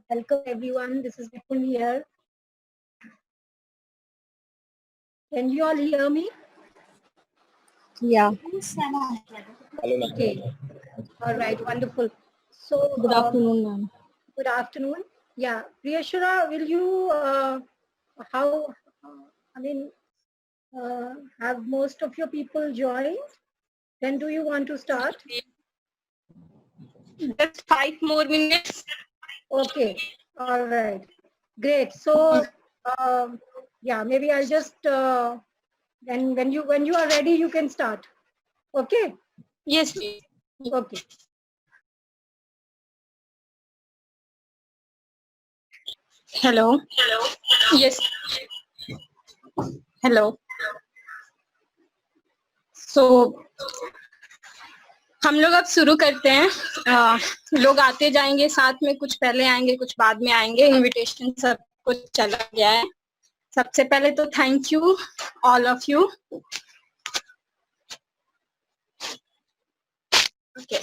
Welcome everyone. This is Vipul here. Can you all hear me? Yeah. Okay. All right. Wonderful. So Good afternoon, ma'am. good afternoon. Yeah, Priyashara, will you how I mean have most of your people joined? When do you want to start? Just 5 more minutes. Okay. All right. Great. So yeah, maybe I'll just when you are ready, you can start. Okay. Yes, please. Okay. Hello. Yes. Hello. So हम लोग अब शुरू करते हैं। लोग आते जाएंगे, साथ में कुछ पहले आएंगे, कुछ बाद में आएंगे। इनविटेशन सबको चला गया है। सबसे पहले तो thank you all of you. Okay,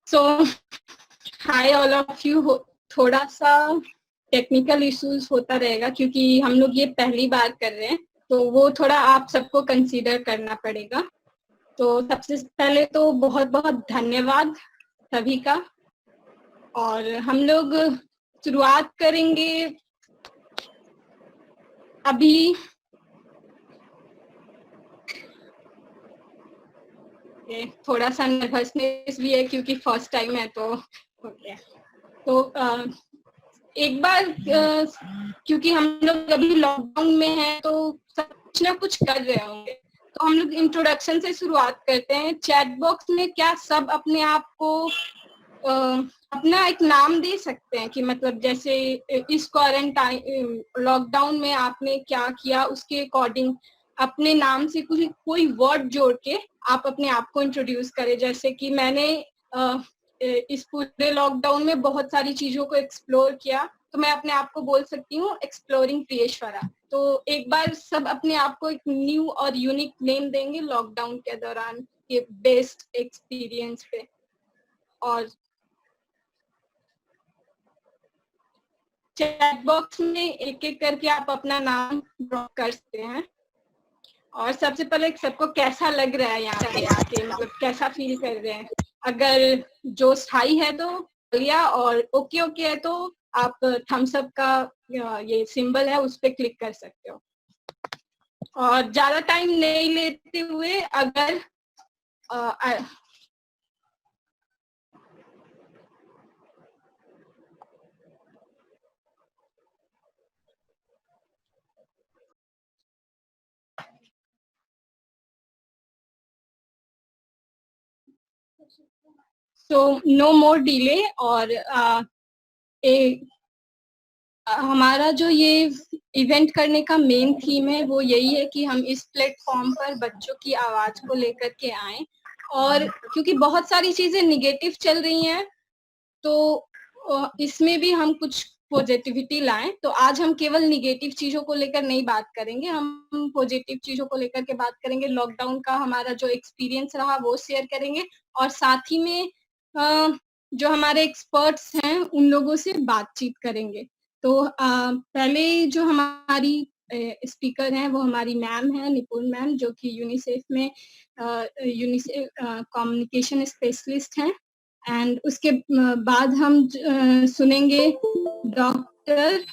so hi all of you. थोड़ा सा टेक्निकल इश्यूज होता रहेगा क्योंकि हम लोग ये पहली बार कर रहे हैं, तो वो थोड़ा आप सबको कंसीडर करना पड़ेगा। तो सबसे पहले तो बहुत बहुत धन्यवाद सभी का। और हम लोग शुरुआत करेंगे अभी। थोड़ा सा नर्वसनेस भी है क्योंकि फर्स्ट टाइम है, तो एक बार क्योंकि हम लोग अभी लॉकडाउन में हैं तो सब कुछ ना कुछ कर रहे होंगे, तो हम लोग इंट्रोडक्शन से शुरुआत करते हैं। चैट बॉक्स में क्या सब अपने आप को अपना एक नाम दे सकते हैं कि मतलब जैसे इस क्वारंटाइन लॉकडाउन में आपने क्या किया, उसके अकॉर्डिंग अपने नाम से कोई वर्ड जोड़ के आप अपने आप को इंट्रोड्यूस करें। जैसे कि मैंने इस पूरे लॉकडाउन में बहुत सारी चीजों को एक्सप्लोर किया, तो मैं अपने आप को बोल सकती हूँ एक्सप्लोरिंग प्रियेश्वरा। तो एक बार सब अपने आप को एक न्यू और यूनिक नेम देंगे लॉकडाउन के दौरान के बेस्ट एक्सपीरियंस पे। और चैट बॉक्स में एक एक करके आप अपना नाम ड्रॉप कर सकते हैं। और सबसे पहले सबको कैसा लग रहा है यहाँ पे आके, मतलब कैसा फील कर रहे हैं। अगर जो हाई है तो लिया, और ओके ओके है तो आप थम्स अप का ये सिंबल है उस पर क्लिक कर सकते हो। और ज्यादा टाइम नहीं लेते हुए अगर सो नो मोर डिले। और हमारा जो ये इवेंट करने का मेन थीम है वो यही है कि हम इस प्लेटफॉर्म पर बच्चों की आवाज को लेकर के आए। और क्योंकि बहुत सारी चीजें निगेटिव चल रही हैं, तो इसमें भी हम कुछ पॉजिटिविटी लाएं। तो आज हम केवल निगेटिव चीजों को लेकर नहीं बात करेंगे, हम पॉजिटिव चीजों को लेकर के बात करेंगे। लॉकडाउन का हमारा जो एक्सपीरियंस रहा वो शेयर करेंगे, और साथ ही में जो हमारे एक्सपर्ट्स हैं उन लोगों से बातचीत करेंगे। तो पहले जो हमारी स्पीकर हैं वो हमारी मैम है, निपुण मैम, जो कि यूनिसेफ में कम्युनिकेशन स्पेशलिस्ट हैं। एंड उसके बाद हम सुनेंगे डॉक्टर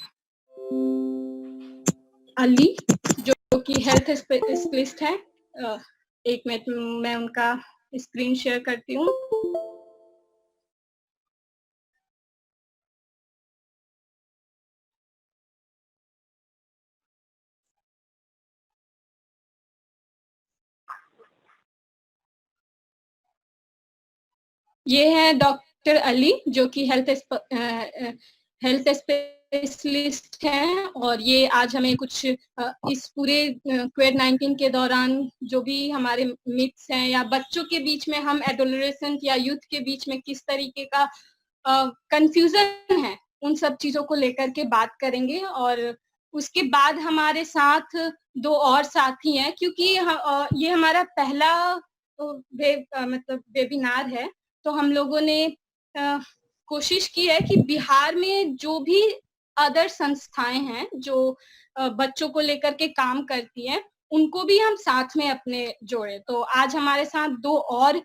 अली, जो कि हेल्थ स्पेशलिस्ट है। एक मिनट मैं उनका स्क्रीन शेयर करती हूँ। ये है डॉक्टर अली, जो कि हेल्थ स्पेशलिस्ट हैं। और ये आज हमें कुछ इस पूरे कोविड-19 के दौरान जो भी हमारे मिथ्स हैं या बच्चों के बीच में, हम एडोलेसेंट या यूथ के बीच में किस तरीके का कंफ्यूजन है, उन सब चीजों को लेकर के बात करेंगे। और उसके बाद हमारे साथ 2 और साथी हैं, क्योंकि ये हमारा पहला मतलब वेबिनार है, तो हम लोगों ने कोशिश की है कि बिहार में जो भी अदर संस्थाएं हैं जो बच्चों को लेकर के काम करती हैं, उनको भी हम साथ में अपने जोड़े। तो आज हमारे साथ 2 और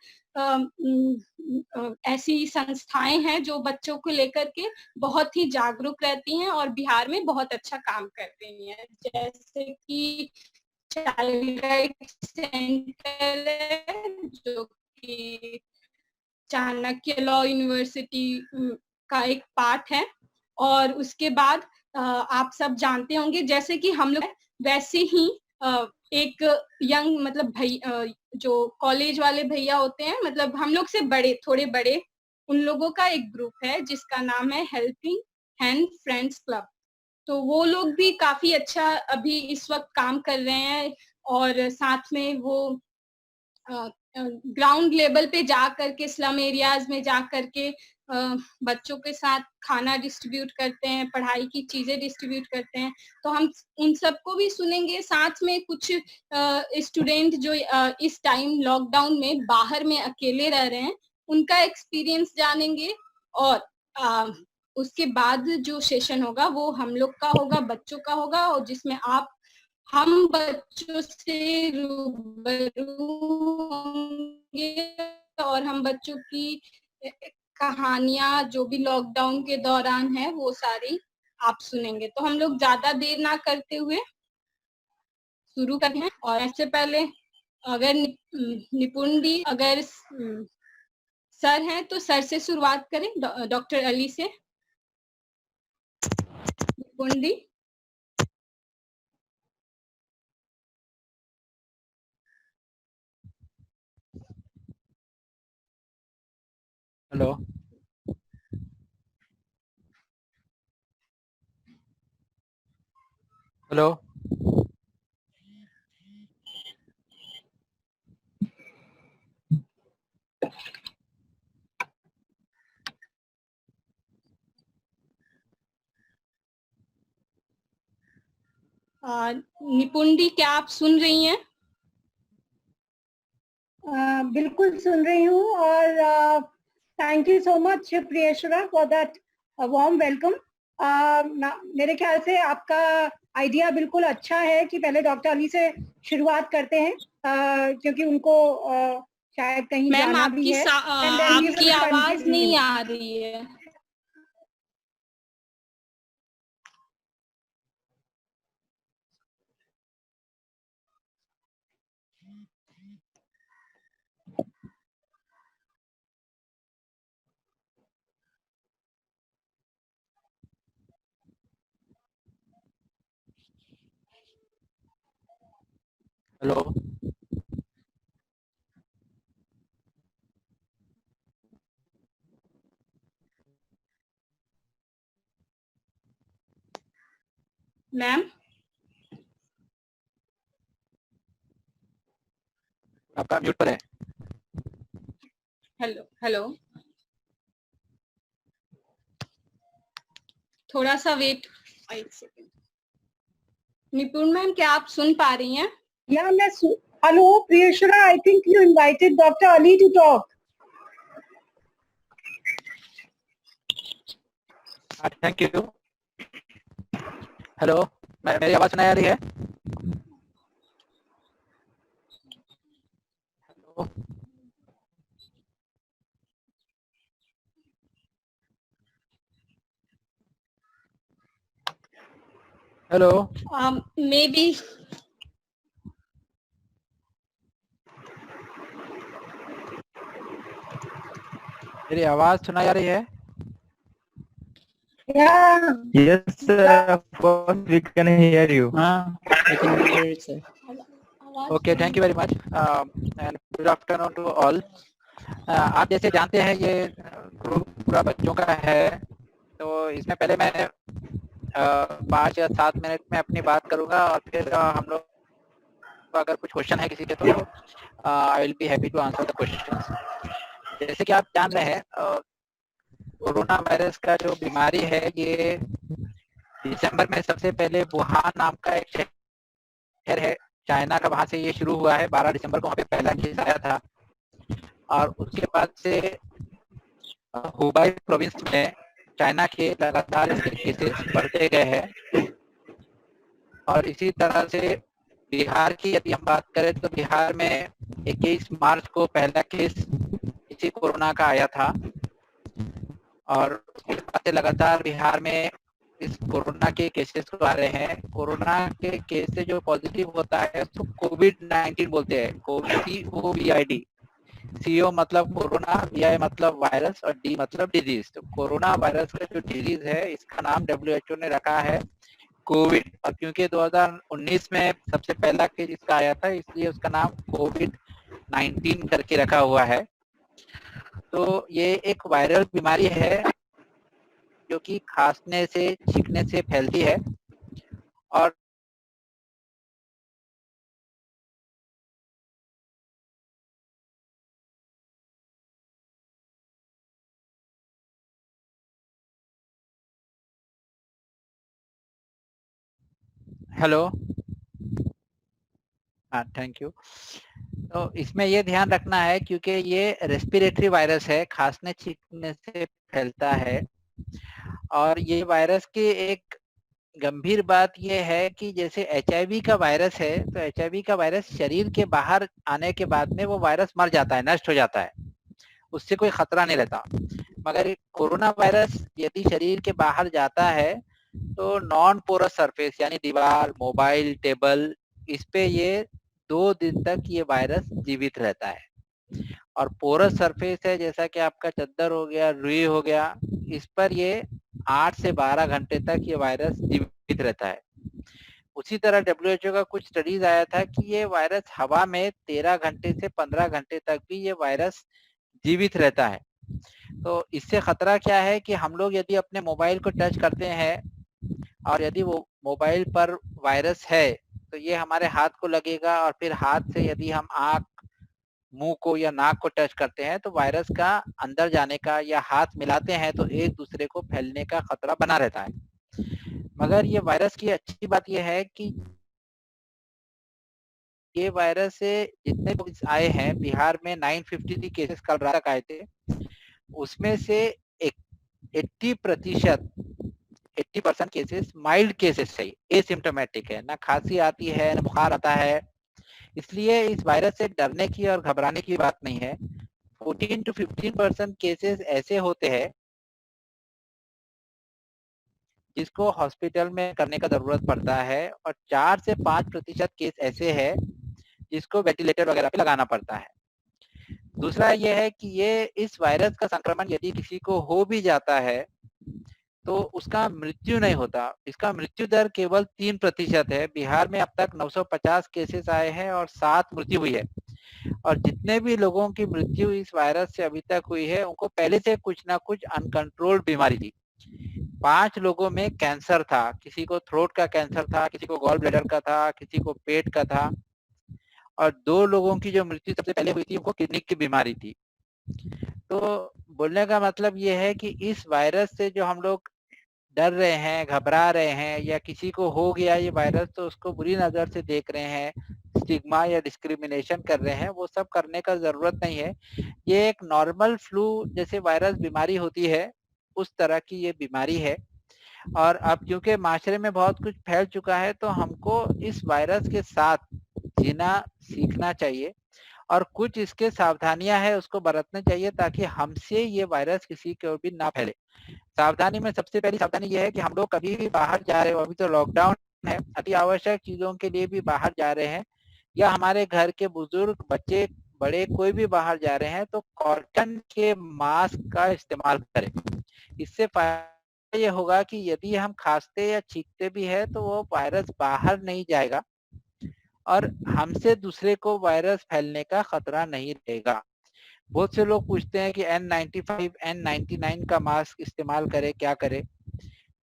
ऐसी संस्थाएं हैं जो बच्चों को लेकर के बहुत ही जागरूक रहती हैं और बिहार में बहुत अच्छा काम करती हैं, जैसे कि चाइल्ड राइट सेंटर है जो कि चाणक्य लॉ यूनिवर्सिटी का एक पार्ट है। और उसके बाद आप सब जानते होंगे जैसे कि हम लोग वैसे ही एक यंग मतलब जो कॉलेज वाले भैया होते हैं, मतलब हम लोग से बड़े, थोड़े बड़े, उन लोगों का एक ग्रुप है जिसका नाम है हेल्पिंग हैंड फ्रेंड्स क्लब। तो वो लोग भी काफी अच्छा अभी इस वक्त काम कर रहे हैं और साथ में वो ग्राउंड लेवल पे जा करके, स्लम एरियाज में जा करके बच्चों के साथ खाना डिस्ट्रीब्यूट करते हैं, पढ़ाई की चीजें डिस्ट्रीब्यूट करते हैं। तो हम उन सबको भी सुनेंगे, साथ में कुछ स्टूडेंट जो इस टाइम लॉकडाउन में बाहर में अकेले रह रहे हैं, उनका एक्सपीरियंस जानेंगे। और उसके बाद जो सेशन होगा वो हम लोग का होगा, बच्चों का होगा, और जिसमें हम बच्चों से रूबरू होंगे और हम बच्चों की कहानियां जो भी लॉकडाउन के दौरान है वो सारी आप सुनेंगे। तो हम लोग ज्यादा देर ना करते हुए शुरू करते हैं। और इससे पहले अगर निपुण दी अगर सर हैं तो सर से शुरुआत करें, डॉक्टर अली से। निपुण दी। हेलो, हेलो, निपुण दी, क्या आप सुन रही हैं? बिल्कुल सुन रही हूँ। और thank you so much Priyeshwara for that warm welcome. मेरे ख्याल से आपका आइडिया बिल्कुल अच्छा है कि पहले डॉक्टर अली से शुरुआत करते हैं, क्योंकि उनको शायद कहीं मैम जाना भी है। आपकी आवाज नहीं आ रही है। हेलो, मैम आपका म्यूट पर है। हेलो हेलो, थोड़ा सा वेट, एक सेकेंड। निपुण मैम, क्या आप सुन पा रही हैं? या मैं hello Priyeshwara, I think you invited doctor Ali to talk. Thank you. Hello, मेरी आवाज सुनाई आ रही है? हेलो, हेलो, मे बी मेरी आवाज सुनाई आ रही है? Yeah. Yes, sir. Of course, we can hear you. I can hear it, sir. Okay, thank you very much and good afternoon to all. आप जैसे जानते हैं ये ग्रुप पूरा बच्चों का है, तो इसमें पहले मैं 5 या 7 मिनट में अपनी बात करूंगा और फिर हम लोग अगर कुछ क्वेश्चन है किसी के तो I will be happy to answer the questions. जैसे कि आप जान रहे हैं कोरोना वायरस का जो बीमारी है ये दिसंबर में सबसे पहले वुहान नाम का एक शहर है चाइना का, वहां से ये शुरू हुआ है। 12 दिसंबर को वहां पे पहला केस आया था और उसके बाद से हुबाई प्रोविंस में चाइना के लगातार इसके केसेस बढ़ते गए हैं। और इसी तरह से बिहार की यदि हम बात करें तो बिहार में 21 मार्च को पहला केस इसी कोरोना का आया था और उसके बाद से लगातार बिहार में इस कोरोना के केसेस आ रहे हैं। कोरोना के केस से जो पॉजिटिव होता है उसको कोविड-19 बोलते हैं, COVID। CO मतलब कोरोना, VI मतलब वायरस और D मतलब डिजीज। तो कोरोना वायरस का जो डिजीज है इसका नाम WHO ने रखा है कोविड। और क्योंकि 2019 में सबसे पहला केस इसका आया था इसलिए उसका नाम COVID-19 करके रखा हुआ है। तो ये एक वायरल बीमारी है जो कि खांसने से, छींकने से फैलती है। और हेलो, हाँ, थैंक यू। तो इसमें ये ध्यान रखना है क्योंकि ये रेस्पिरेटरी वायरस है, खांसने छींकने से फैलता है। और ये वायरस की एक गंभीर बात यह है कि जैसे HIV का वायरस है तो HIV का वायरस शरीर के बाहर आने के बाद में वो वायरस मर जाता है, नष्ट हो जाता है, उससे कोई खतरा नहीं रहता। मगर कोरोना वायरस यदि शरीर के बाहर जाता है तो नॉन पोरस सरफेस यानी दीवार, मोबाइल, टेबल, इस पे ये 2 दिन तक ये वायरस जीवित रहता है। और पोरस सरफेस है जैसा कि आपका चद्दर हो गया, रुई हो गया, इस पर ये 8 से 12 घंटे तक ये वायरस जीवित रहता है। उसी तरह WHO का कुछ स्टडीज आया था कि ये वायरस हवा में 13 घंटे से 15 घंटे तक भी ये वायरस जीवित रहता है। तो इससे खतरा क्या है कि हम लोग यदि अपने मोबाइल को टच करते हैं और यदि वो मोबाइल पर वायरस है तो ये हमारे हाथ को लगेगा और फिर हाथ से यदि हम आँख, मुंह को या नाक को टच करते हैं तो वायरस का अंदर जाने का या हाथ मिलाते हैं तो एक दूसरे को फैलने का खतरा बना रहता है। मगर ये वायरस की अच्छी बात यह है कि ये वायरस से जितने लोग आए हैं, बिहार में 953 केसेस कल रात तक आए थे, उसमें से 80% केसेस माइल्ड केसेस है, एसिम्टोमेटिक है, ना खांसी आती है, ना बुखार आता है। इसलिए इस वायरस से डरने की और घबराने की बात नहीं है। 14 to 15% केसेस ऐसे होते हैं जिसको हॉस्पिटल में करने का जरूरत पड़ता है और 4 से 5% केस ऐसे हैं जिसको वेंटिलेटर वगैरह पे लगाना पड़ता है। दूसरा यह है कि ये इस वायरस का संक्रमण यदि किसी को हो भी जाता है तो उसका मृत्यु नहीं होता। इसका मृत्यु दर केवल 3% है। बिहार में अब तक 950 केसेस आए हैं और 7 मृत्यु हुई है। और जितने भी लोगों की मृत्यु इस वायरस से अभी तक हुई है उनको पहले से कुछ ना कुछ अनकंट्रोल्ड बीमारी थी। 5 लोगों में कैंसर था, किसी को थ्रोट का कैंसर था, किसी को गॉल ब्लैडर का था, किसी को पेट का था। और 2 लोगों की जो मृत्यु सबसे पहले हुई थी उनको किडनी की बीमारी थी। तो बोलने का मतलब ये है कि इस वायरस से जो हम लोग डर रहे हैं, घबरा रहे हैं या किसी को हो गया ये वायरस तो उसको बुरी नज़र से देख रहे हैं, स्टिग्मा या डिस्क्रिमिनेशन कर रहे हैं, वो सब करने का ज़रूरत नहीं है। ये एक नॉर्मल फ्लू जैसे वायरस बीमारी होती है उस तरह की ये बीमारी है। और अब क्योंकि माशरे में बहुत कुछ फैल चुका है तो हमको इस वायरस के साथ जीना सीखना चाहिए और कुछ इसके सावधानियां हैं उसको बरतने चाहिए ताकि हमसे ये वायरस किसी को भी ना फैले। सावधानी में सबसे पहली सावधानी ये है कि हम लोग कभी भी बाहर जा रहे हो, अभी तो लॉकडाउन है, अति आवश्यक चीजों के लिए भी बाहर जा रहे हैं या हमारे घर के बुजुर्ग, बच्चे, बड़े कोई भी बाहर जा रहे हैं तो कॉटन के मास्क का इस्तेमाल करें। इससे फायदा ये होगा कि यदि हम खांसते या छींकते भी है तो वो वायरस बाहर नहीं जाएगा और हमसे दूसरे को वायरस फैलने का खतरा नहीं रहेगा। बहुत से लोग पूछते हैं कि N95, N99 का मास्क इस्तेमाल करें, क्या करें?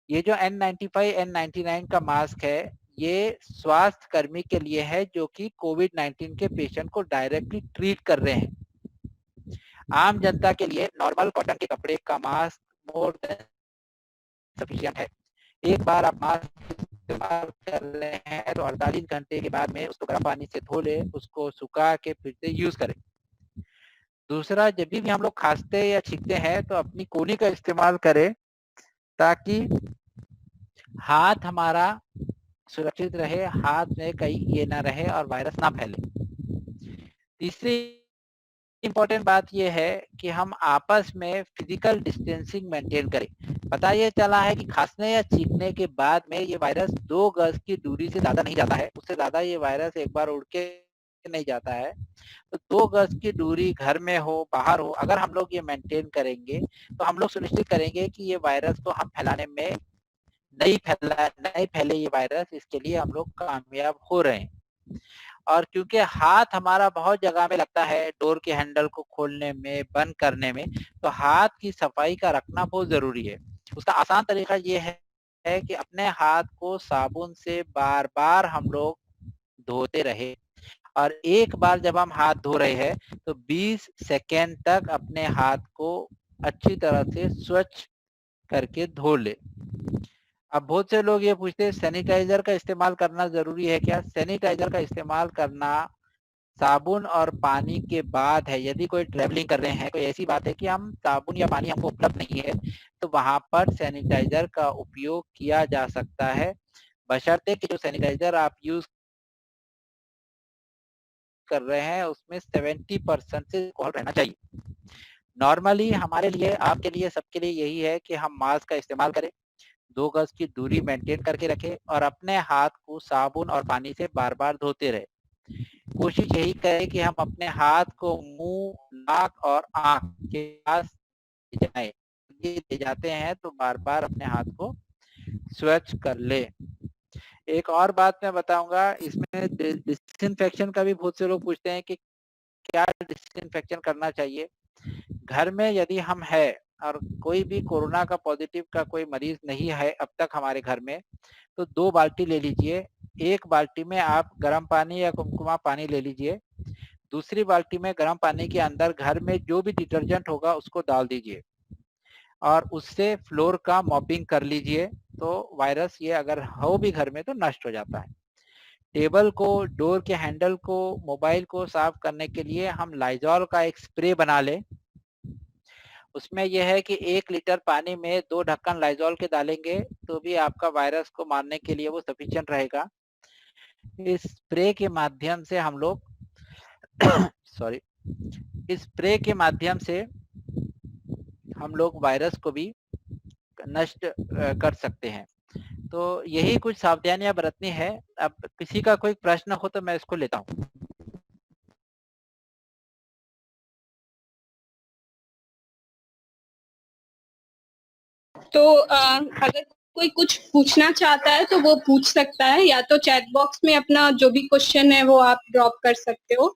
ये जो N95, N99 का मास्क है, ये स्वास्थ्य कर्मी के लिए है जो कि कोविड-19 के पेशेंट को डायरेक्टली ट्रीट कर रहे हैं। आम जनता के लिए नॉर्मल कॉटन के कपड़े का मास्क मोर देन सफिशिएंट है। एक बार आप मास्क इस्तेमाल कर रहे हैं तो 48 घंटे के बाद में उसको गर्म पानी से धो ले, उसको सुखा के फिर से यूज करें। दूसरा, जब भी हम लोग खांसते या छींकते हैं तो अपनी कोहनी का इस्तेमाल करें ताकि हाथ हमारा सुरक्षित रहे, हाथ में कहीं ये ना रहे और वायरस ना फैले। तीसरी इम्पोर्टेंट बात यह है कि हम आपस में फिजिकल डिस्टेंसिंग मेंटेन करें। पता ये चला है कि खांसने या छींकने के बाद में ये वायरस 2 गज की दूरी से ज्यादा नहीं जाता है, उससे ज्यादा ये वायरस एक बार उड़ के नहीं जाता है। तो 2 गज की दूरी घर में हो, बाहर हो, अगर हम लोग ये मेंटेन करेंगे तो हम लोग सुनिश्चित करेंगे कि ये वायरस को हम फैलाने में नहीं फैले ये वायरस, इसके लिए हम लोग कामयाब हो रहे हैं। और क्योंकि हाथ हमारा बहुत जगह में लगता है, डोर के हैंडल को खोलने में, बंद करने में, तो हाथ की सफाई का रखना बहुत जरूरी है। उसका आसान तरीका ये है कि अपने हाथ को साबुन से बार बार हम लोग धोते रहे, और एक बार जब हम हाथ धो रहे हैं तो 20 सेकेंड तक अपने हाथ को अच्छी तरह से स्वच्छ करके धो ले। अब बहुत से लोग ये पूछते हैं सैनिटाइजर का इस्तेमाल करना जरूरी है क्या? सैनिटाइजर का इस्तेमाल करना साबुन और पानी के बाद है। यदि कोई ट्रेवलिंग कर रहे हैं, कोई ऐसी बात है कि हम साबुन या पानी हमको उपलब्ध नहीं है, तो वहां पर सैनिटाइजर का उपयोग किया जा सकता है, बशर्ते कि जो सैनिटाइजर आप यूज कर रहे हैं उसमें 70% से अल्कोहल रहना चाहिए। नॉर्मली हमारे लिए, आपके लिए, सबके लिए यही है कि हम मास्क का इस्तेमाल करें, 2 गज की दूरी मेंटेन करके रखें और अपने हाथ को साबुन और पानी से बार बार धोते रहे। कोशिश यही करें कि हम अपने हाथ को मुंह, नाक और आंख के पास ले जाएं। ये ले जाते हैं तो बार बार अपने हाथ को स्वच्छ कर ले। एक और बात मैं बताऊंगा, इसमें डिसइंफेक्शन का भी बहुत से लोग पूछते हैं कि क्या डिसइंफेक्शन करना चाहिए। घर में यदि हम है और कोई भी कोरोना का पॉजिटिव का कोई मरीज नहीं है अब तक हमारे घर में, तो 2 बाल्टी ले लीजिए। एक बाल्टी में आप गर्म पानी या कुमकुमा पानी ले लीजिए, दूसरी बाल्टी में गर्म पानी के अंदर घर में जो भी डिटर्जेंट होगा उसको डाल दीजिए और उससे फ्लोर का मॉपिंग कर लीजिए। तो वायरस ये अगर हो भी घर में तो नष्ट हो जाता है। टेबल को, डोर के हैंडल को, मोबाइल को साफ करने के लिए हम लाइजॉल का एक स्प्रे बना लें। उसमें यह है कि 1 लीटर पानी में 2 ढक्कन लाइजॉल के डालेंगे तो भी आपका वायरस को मारने के लिए वो सफिशिएंट रहेगा। इस स्प्रे के माध्यम से हम लोग सॉरी इस स्प्रे के माध्यम से हम लोग वायरस को भी नष्ट कर सकते हैं। तो यही कुछ सावधानियां बरतनी है। अब किसी का कोई प्रश्न हो तो मैं इसको लेता हूँ। तो अगर कोई कुछ पूछना चाहता है तो वो पूछ सकता है, या तो चैट बॉक्स में अपना जो भी क्वेश्चन है वो आप ड्रॉप कर सकते हो।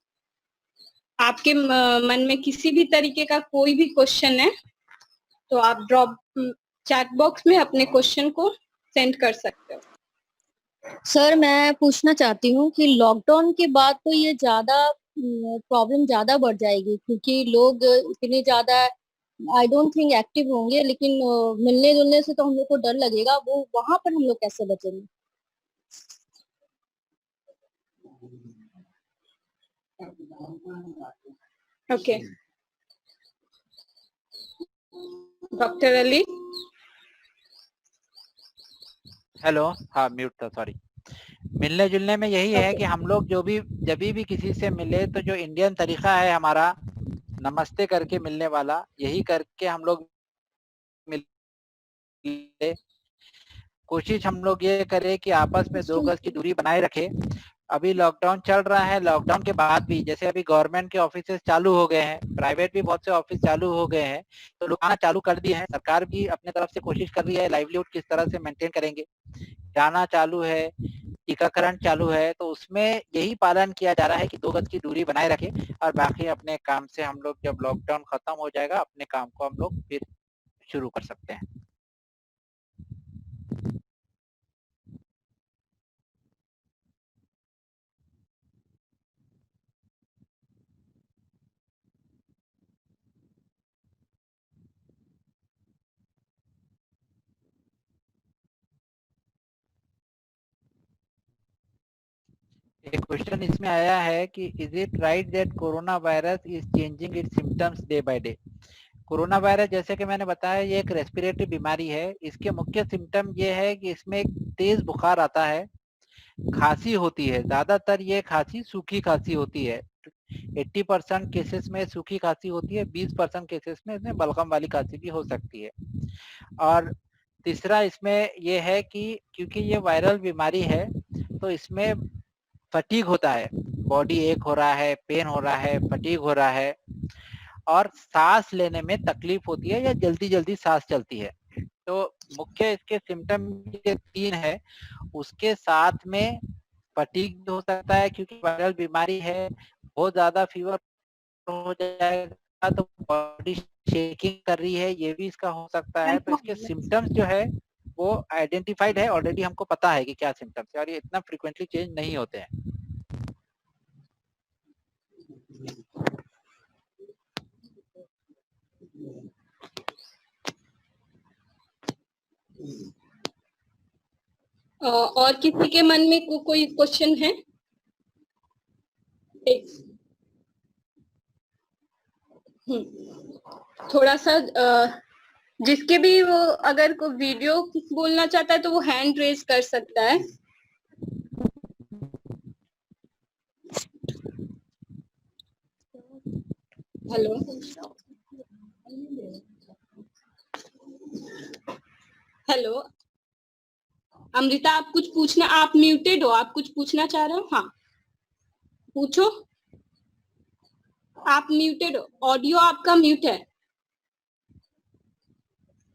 आपके मन में किसी भी तरीके का कोई भी क्वेश्चन है तो आप ड्रॉप चैट बॉक्स में अपने क्वेश्चन को सेंड कर सकते हो। सर मैं पूछना चाहती हूँ कि लॉकडाउन के बाद तो ये ज्यादा प्रॉब्लम ज्यादा बढ़ जाएगी, क्योंकि लोग इतने ज्यादा आई डोंट थिंक एक्टिव होंगे, लेकिन मिलने जुलने से तो हम लोग को डर लगेगा। वो वहां पर हम लोग कैसे बचेंगे? Okay, doctor Ali. हेलो, हाँ म्यूट था, सॉरी। मिलने जुलने में यही है ओके, कि हम लोग जो भी जब भी किसी से मिले तो जो इंडियन तरीका है हमारा, नमस्ते करके मिलने वाला, यही करके हम लोग मिले। कोशिश हम लोग ये करें कि आपस में 2 गज की दूरी बनाए रखें। अभी लॉकडाउन चल रहा है, लॉकडाउन के बाद भी जैसे अभी गवर्नमेंट के ऑफिसेस चालू हो गए हैं, प्राइवेट भी बहुत से ऑफिस चालू हो गए हैं, तो लोग आना चालू कर दिए हैं। सरकार भी अपने तरफ से कोशिश कर रही है लाइवलीहुड किस तरह से मेंटेन करेंगे। जाना चालू है, टीकाकरण चालू है, तो उसमें यही पालन किया जा रहा है कि 2 गज की दूरी बनाए रखें और बाकी अपने काम से हम लोग, जब लॉकडाउन खत्म हो जाएगा, अपने काम को हम लोग फिर शुरू कर सकते हैं। एक क्वेश्चन इसमें आया है कि is it right that corona virus is changing it's symptoms day by day. Corona virus जैसे कि मैंने बताया ये एक रेस्पिरेटरी बीमारी है। इसके मुख्य सिम्टम ये है कि इसमें एक तेज बुखार आता है, खांसी होती है, ज्यादातर ये खांसी सूखी खांसी होती है। 80% केसेस में सूखी खांसी होती है, 20% केसेस में इसमें बलगम वाली खांसी भी हो सकती है। और तीसरा इसमें यह है कि क्योंकि ये वायरल बीमारी है तो इसमें फटीग होता है, बॉडी एक हो रहा है, पेन हो रहा है, फटीग हो रहा है और सांस लेने में तकलीफ होती है या जल्दी जल्दी सांस चलती है। तो मुख्य इसके सिम्टम ये 3 है। उसके साथ में फटीग भी हो सकता है क्योंकि वायरल बीमारी है, बहुत ज्यादा फीवर हो जाएगा तो बॉडी शेकिंग कर रही है, ये भी इसका हो सकता है। तो इसके सिम्टम्स जो है वो आइडेंटिफाइड है ऑलरेडी, हमको पता है कि क्या सिम्टम्स है और ये इतना फ्रीक्वेंटली चेंज नहीं होते हैं। और किसी के मन में कोई क्वेश्चन है? थोड़ा सा जिसके भी वो अगर कोई वीडियो बोलना चाहता है तो वो हैंड रेज कर सकता है। हेलो हेलो अमृता, आप कुछ पूछना, आप म्यूटेड हो, आप कुछ पूछना चाह रहे हो? हाँ पूछो, आप म्यूटेड हो, ऑडियो आपका म्यूट है।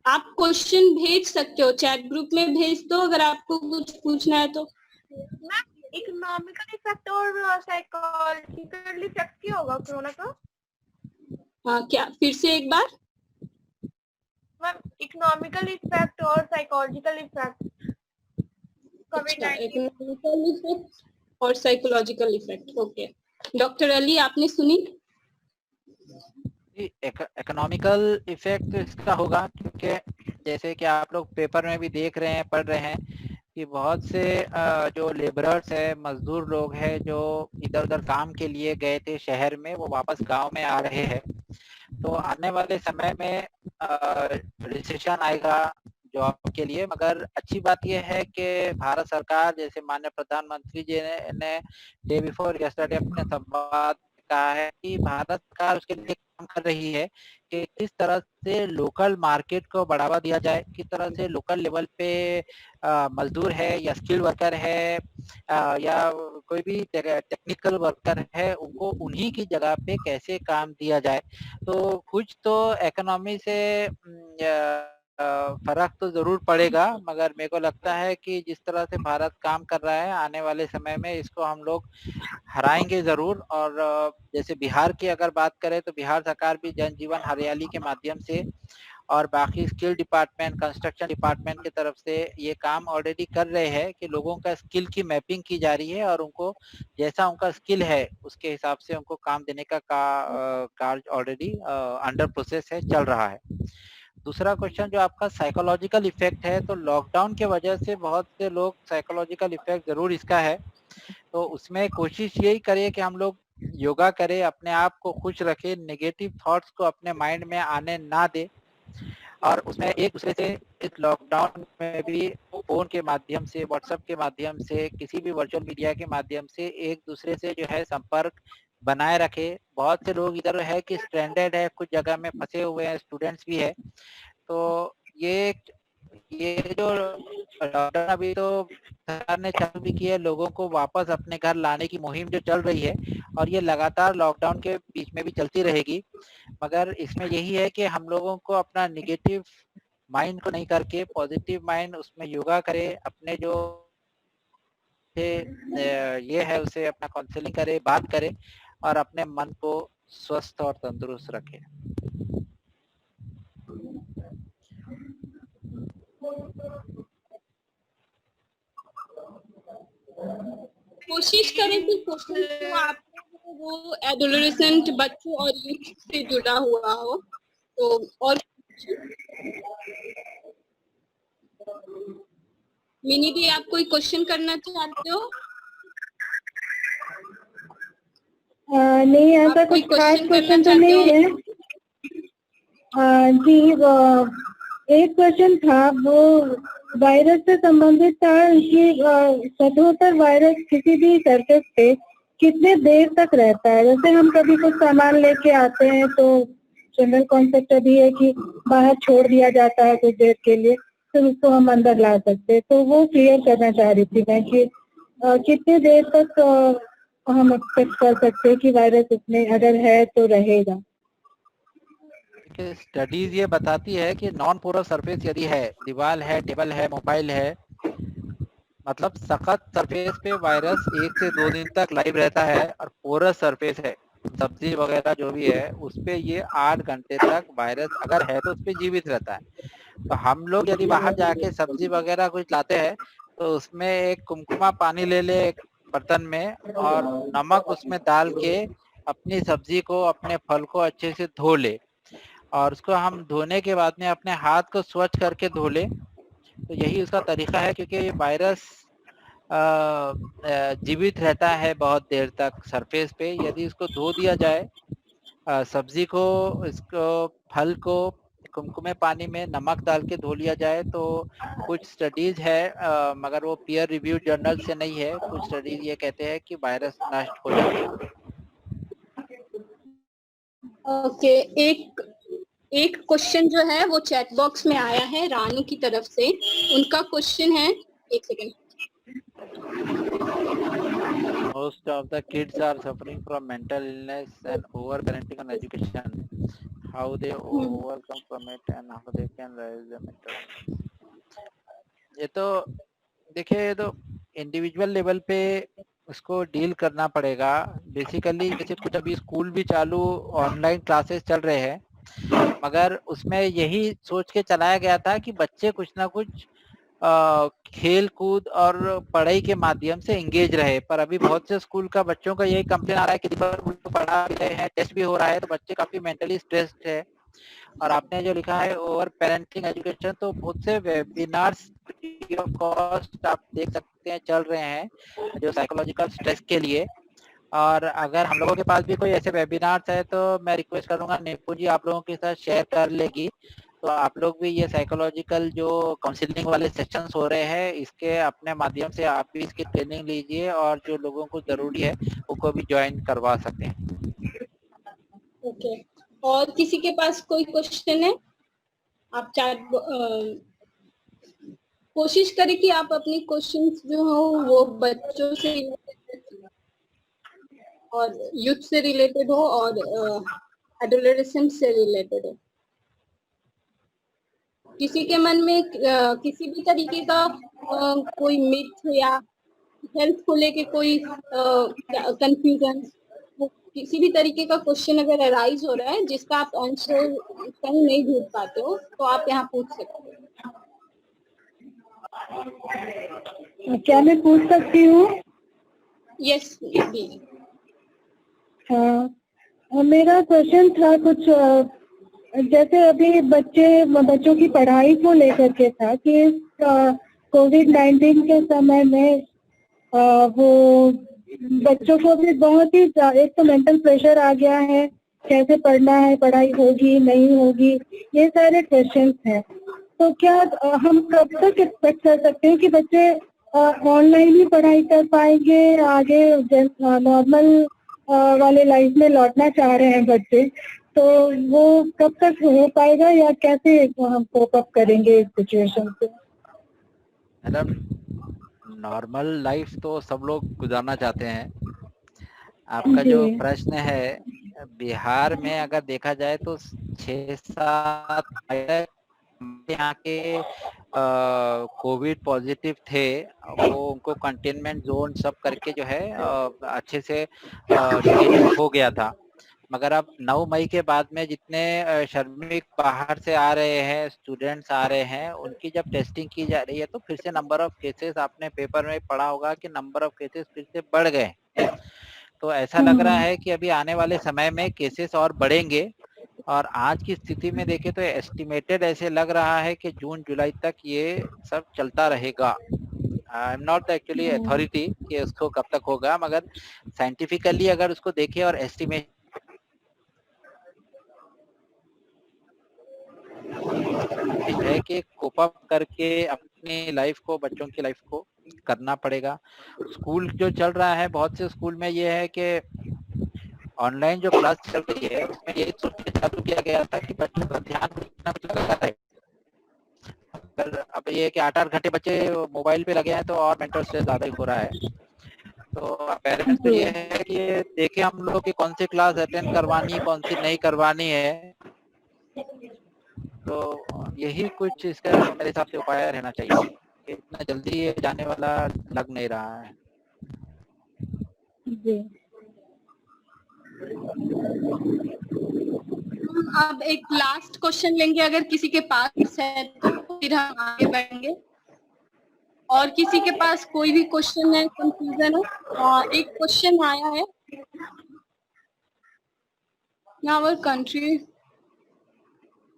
आप क्वेश्चन भेज सकते हो, चैट ग्रुप में भेज दो अगर आपको कुछ पूछना है तो। इकोनॉमिकल इफेक्ट और साइकोलॉजिकल इफेक्ट क्या होगा कोरोना का? हाँ क्या, फिर से एक बार? मैम इकोनॉमिकल इफेक्ट और साइकोलॉजिकल इफेक्ट इकोनॉमिकल इफेक्ट और psychological effect. Okay doctor Ali, आपने सुनी? इकोनॉमिकल इफेक्ट इसका होगा क्योंकि जैसे कि आप लोग पेपर में भी देख रहे हैं, पढ़ रहे हैं कि बहुत से जो लेबरर्स है, मजदूर लोग हैं जो इधर उधर काम के लिए गए थे शहर में, वो वापस गांव में आ रहे हैं। तो आने वाले समय में रिसेशन आएगा जॉब के लिए। मगर अच्छी बात यह है कि भारत सरकार, जैसे माननीय प्रधानमंत्री जी ने डे बिफोर यस्टरडे अपने संवाद कहा है कि भारत सरकार उसके लिए काम कर रही है कि किस तरह से लोकल मार्केट को बढ़ावा दिया जाए, किस तरह से लोकल लेवल पे मजदूर है या स्किल वर्कर है या कोई भी टेक्निकल वर्कर है, उनको उन्हीं की जगह पे कैसे काम दिया जाए। तो कुछ तो इकोनॉमी से फर्क तो जरूर पड़ेगा, मगर मेरे को लगता है कि जिस तरह से भारत काम कर रहा है आने वाले समय में इसको हम लोग हराएंगे जरूर। और जैसे बिहार की अगर बात करें तो बिहार सरकार भी जन जीवन हरियाली के माध्यम से और बाकी स्किल डिपार्टमेंट, कंस्ट्रक्शन डिपार्टमेंट की तरफ से ये काम ऑलरेडी कर रहे हैं कि लोगों का स्किल की मैपिंग की जा रही है और उनको जैसा उनका स्किल है उसके हिसाब से उनको काम देने का कार्य ऑलरेडी अंडर प्रोसेस है, चल रहा है। दूसरा क्वेश्चन जो आपका साइकोलॉजिकल इफेक्ट है, तो लॉकडाउन के वजह से बहुत से लोग साइकोलॉजिकल इफेक्ट जरूर इसका है। तो उसमें कोशिश यही करिए कि हम लोग योगा करें, अपने आप को खुश रखें, नेगेटिव थॉट्स को अपने माइंड में आने ना दे और उसमें एक दूसरे से इस लॉकडाउन में भी फोन के माध्यम से, व्हाट्सएप के माध्यम से, किसी भी वर्चुअल मीडिया के माध्यम से एक दूसरे से जो है संपर्क बनाए रखे। बहुत से लोग इधर है कि स्ट्रैंडेड है, कुछ जगह में फंसे हुए हैं, स्टूडेंट्स भी है। तो ये जो लॉकडाउन अभी तो सरकार ने चालू भी की है, लोगों को वापस अपने घर लाने की मुहिम जो चल रही है और ये लगातार लॉकडाउन के बीच में भी चलती रहेगी। मगर इसमें यही है कि हम लोगों को अपना निगेटिव माइंड को नहीं करके पॉजिटिव माइंड, उसमें योगा करें, अपने जो ये है उसे अपना काउंसलिंग करे, बात करे और अपने मन को स्वस्थ और तंदुरुस्त रखें। कोशिश करें कि क्वेश्चन तो आपको वो एडोलेसेंट बच्चों और यूथ से जुड़ा हुआ हो। तो और मिनी दी, आप कोई क्वेश्चन करना चाहते हो? नहीं, ऐसा आप कोई कुछ खास क्वेश्चन क्वेश्चन करना तो चाहते नहीं हो? है। जी, एक क्वेश्चन था, वो वायरस से संबंधित था कि सतह वायरस किसी भी सरफेस पे कितने देर तक रहता है। जैसे हम कभी कुछ सामान लेके आते हैं तो जनरल कॉन्सेप्ट अभी है कि बाहर छोड़ दिया जाता है कुछ देर के लिए, फिर उसको हम अंदर ला सकते हैं। तो वो क्लियर करना चाह रही थी मैं कि कितने देर तक हम एक्सपेक्ट कर सकते हैं कि वायरस इसमें अगर है तो रहेगा। स्टडीज ये बताती है कि नॉन पोरस सरफेस यदि है, दीवार है, टेबल है, मोबाइल है, मतलब सख्त सरफेस पे वायरस 1 से 2 दिन तक लाइव रहता है, और पोरस सरफेस है, सब्जी वगैरह जो भी है, उस पे ये 8 घंटे तक वायरस अगर है तो उस पे जीवित रहता है। तो हम लोग यदि बाहर जाके सब्जी वगैरह कुछ लाते हैं तो उसमें एक कुमकुमा पानी ले ले एक बर्तन में, और नमक उसमें डाल के अपनी सब्जी को, अपने फल को अच्छे से धो ले, और उसको हम धोने के बाद में अपने हाथ को स्वच्छ करके धो ले। तो यही उसका तरीका है, क्योंकि ये वायरस जीवित रहता है बहुत देर तक सरफेस पे। यदि इसको धो दिया जाए, सब्जी को, इसको, फल को कुमकुमे पानी में नमक डाल के धो लिया जाए, तो कुछ स्टडीज है, मगर वो पीयर रिव्यू जर्नल से नहीं है, कुछ स्टडीज ये कहते हैं कि वायरस नष्ट हो जाता है। ओके, एक क्वेश्चन जो है वो चैट बॉक्स में आया है रानू की तरफ से। उनका क्वेश्चन है, एक second. Most of the kids are suffering from mental illness and over-parenting on education. How they overcome from it and how they can raise their mental. ये तो देखिए, ये तो इंडिविजुअल लेवल पे उसको डील करना पड़ेगा। बेसिकली जैसे कुछ अभी स्कूल भी चालू, ऑनलाइन क्लासेस चल रहे हैं, मगर उसमें यही सोच के चलाया गया था कि बच्चे कुछ ना कुछ खेल कूद और पढ़ाई के माध्यम से एंगेज रहे। पर अभी बहुत से स्कूल का बच्चों का यही कंप्लेन आ रहा है कि पढ़ा भी रहे हैं, टेस्ट भी हो रहा है, तो बच्चे काफी मेंटली स्ट्रेस्ड है। और आपने जो लिखा है ओवर पेरेंटिंग एजुकेशन, तो बहुत से वेबिनार्स फ्री ऑफ कॉस्ट आप देख सकते हैं चल रहे हैं, जो साइकोलॉजिकल स्ट्रेस के लिए। और अगर हम लोगों के पास भी कोई ऐसे वेबिनार्स है तो मैं रिक्वेस्ट करूंगा नीपू जी आप लोगों के साथ शेयर कर लेगी, तो आप लोग भी ये साइकोलॉजिकल जो काउंसलिंग वाले सेशंस हो रहे हैं, इसके अपने माध्यम से आप भी इसकी ट्रेनिंग लीजिए, और जो लोगों को जरूरी है उनको भी ज्वाइन करवा सकते हैं। ओके, और किसी के पास कोई क्वेश्चन है? आप चैट कोशिश करें कि आप अपनी क्वेश्चंस जो हो वो बच्चों से और यूथ से रिलेटेड हो और एडोलेसेंट से रिलेटेड हो। किसी के मन में किसी भी तरीके का कोई मिथ या हेल्थ को लेके कोई कंफ्यूजन, किसी भी तरीके का क्वेश्चन अगर अराइज हो रहा है जिसका आप आंसर कहीं नहीं ढूंढ पाते हो, तो आप यहाँ पूछ सकते हो। क्या मैं पूछ सकती हूँ? Yes please. हाँ, मेरा क्वेश्चन था कुछ जैसे अभी बच्चों की पढ़ाई को लेकर के था कि कोविड-19 के समय में वो बच्चों को भी बहुत ही एक तो मेंटल प्रेशर आ गया है, कैसे पढ़ना है, पढ़ाई होगी नहीं होगी, ये सारे क्वेश्चंस हैं। तो क्या हम कब तक एक्सपेक्ट कर सकते हैं कि बच्चे ऑनलाइन ही पढ़ाई कर पाएंगे, आगे नॉर्मल वाले लाइफ में लौटना चाह रहे हैं बच्चे, तो वो कब तक हो पाएगा या कैसे हम कोप अप करेंगे इस सिचुएशन से? मैडम, नॉर्मल लाइफ तो सब लोग गुजारना चाहते हैं। आपका जो प्रश्न है, बिहार में अगर देखा जाए तो 6-7 यहाँ के कोविड पॉजिटिव थे, वो उनको कंटेनमेंट जोन सब करके जो है अच्छे से डिलीट हो गया था। मगर अब 9 मई के बाद में जितने श्रमिक बाहर से आ रहे हैं, स्टूडेंट्स आ रहे हैं, उनकी जब टेस्टिंग की जा रही है तो फिर से नंबर ऑफ केसेस, आपने पेपर में पढ़ा होगा कि नंबर ऑफ केसेस फिर से बढ़ गए। तो ऐसा लग रहा है कि अभी आने वाले समय में केसेस और बढ़ेंगे, और आज की स्थिति में देखें तो एस्टिमेटेड ऐसे लग रहा है कि जून जुलाई तक ये सब चलता रहेगा। I am not actually authority कि उसको कब तक होगा, मगर साइंटिफिकली अगर उसको देखें और एस्टिमेट है कि कोप अप करके अपनी लाइफ को, बच्चों की लाइफ को करना पड़ेगा। स्कूल जो चल रहा है, बहुत से स्कूल में ये है कि ऑनलाइन जो क्लास चल रही है उसमें ये सोच के चालू किया गया था कि बच्चों का ध्यान कुछ लगा रहे। अब ये कि 8-8 घंटे बच्चे मोबाइल पे लगे हैं तो और मेंटल स्ट्रेस ज्यादा ही हो रहा है। तो पेरेंट्स को ये है कि देखें हम लोग कि कौन सी क्लास अटेंड करवानी है, कौन सी नहीं करवानी है। तो यही कुछ इसका मेरे हिसाब से उपाय रहना चाहिए कि इतना जल्दी ये जाने वाला लग नहीं रहा है। जी। अब एक लास्ट क्वेश्चन लेंगे, अगर किसी के पास है तो फिर हम आगे बढ़ेंगे। और किसी के पास कोई भी क्वेश्चन है, कंफ्यूजन है? एक क्वेश्चन आया है, आवर कंट्री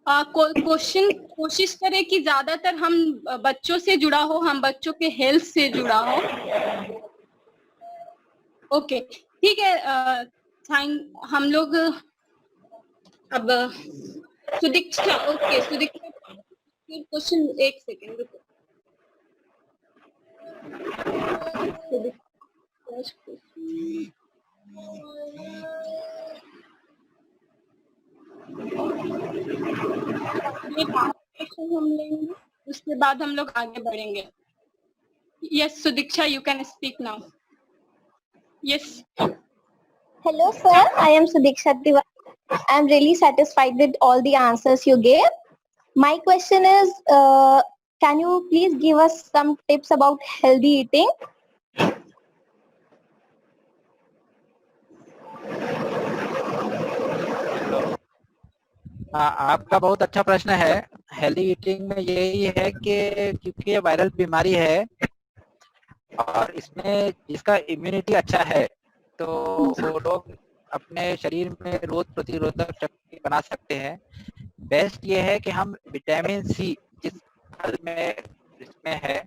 क्वेश्चन, कोशिश करें कि ज्यादातर हम बच्चों से जुड़ा हो, हम बच्चों के हेल्थ से जुड़ा हो। ओके ठीक है, हम लोग अब सुदीक्षा, ओके सुदीक्षा क्वेश्चन, एक सेकेंड रुको। क्वेश्चन हम लेंगे, उसके बाद हम लोग आगे बढ़ेंगे। Yes Sudiksha, you can speak now. Yes. Hello, sir. I am Sudiksha Tiwari. I am really satisfied with all the answers you gave. My question is, can you please give us some tips about healthy eating? आपका बहुत अच्छा प्रश्न है। Healthy eating में यही है कि क्योंकि ये वायरल बीमारी है और इसमें जिसका इम्यूनिटी अच्छा है तो वो लोग अपने शरीर में रोग प्रतिरोधक शक्ति बना सकते हैं। बेस्ट ये है कि हम विटामिन सी जिस फल में इसमें है,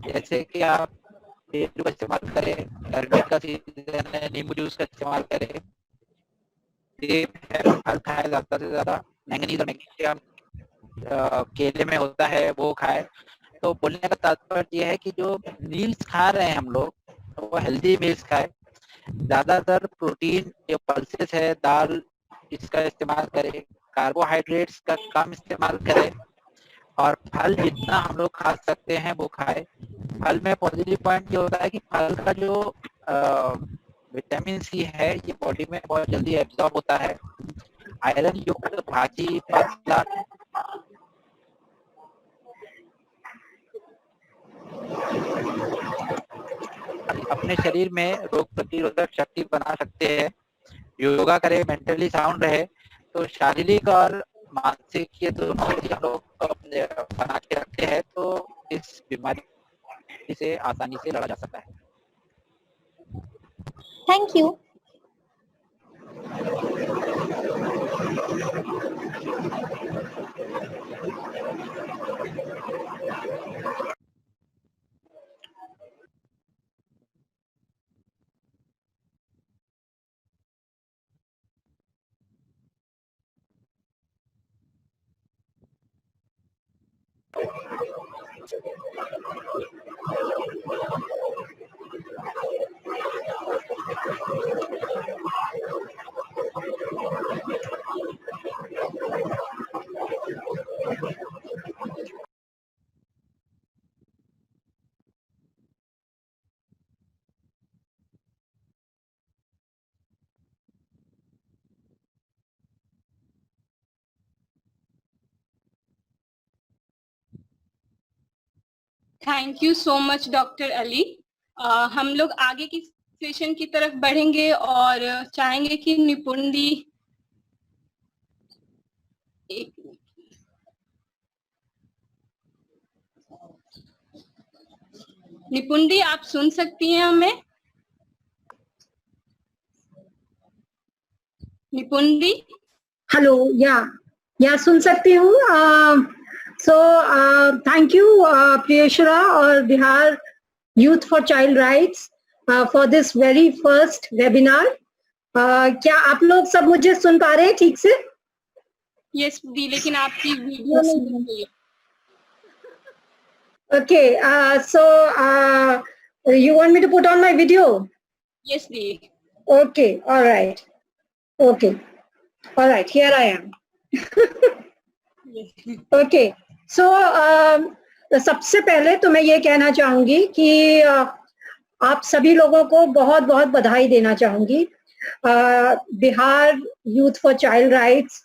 जैसे कि आप बेल का इस्तेमाल करें, गर्मी का सीजन है, नींबू जूस का इस्तेमाल करें, सेब है, फल खाए ज्यादा से ज्यादा, मैंगनीज और मैग्नीशियम केले में होता है वो खाए। तो बोलने का तात्पर्य ये है कि जो मील्स खा रहे हैं हम लोग तो वो हेल्दी मील्स खाए, ज्यादातर प्रोटीन जो पल्सेस है, दाल इसका इस्तेमाल करें, कार्बोहाइड्रेट्स का कम इस्तेमाल करें और फल जितना हम लोग खा सकते हैं वो खाए। फल में पॉजिटिव पॉइंट ये होता है कि फल का जो विटामिन सी है ये बॉडी में बहुत जल्दी एब्जॉर्ब होता है। आयरन युक्त भाजी, फल अपने शरीर में रोग प्रतिरोधक शक्ति बना सकते हैं। योगा करें, मेंटली साउंड रहे, तो शारीरिक और मानसिक ये दोनों हम लोग बना के रखते हैं तो इस बीमारी से आसानी से लड़ा जा सकता है। Thank you. Thank you so much doctor Ali. हम लोग आगे की सेशन की तरफ बढ़ेंगे और चाहेंगे कि निपुण दी, निपुण दी आप सुन सकती हैं हमें? निपुण दी? हेलो, या सुन सकती हूँ। सो थैंक यू प्रियेश्वरा और Bihar Youth for Child Rights for this very first webinar. क्या आप लोग सब मुझे सुन पा रहे हैं ठीक से? यस दी, लेकिन आपकी वीडियो नहीं दिख रही है। Okay, so you want me to put on my video? Yes the. Okay, all right. Okay, all right, here I am. Okay, so सबसे पहले तो मैं ये कहना चाहूंगी कि आप सभी लोगों को बहुत बहुत बधाई देना चाहूंगी। Bihar youth for child rights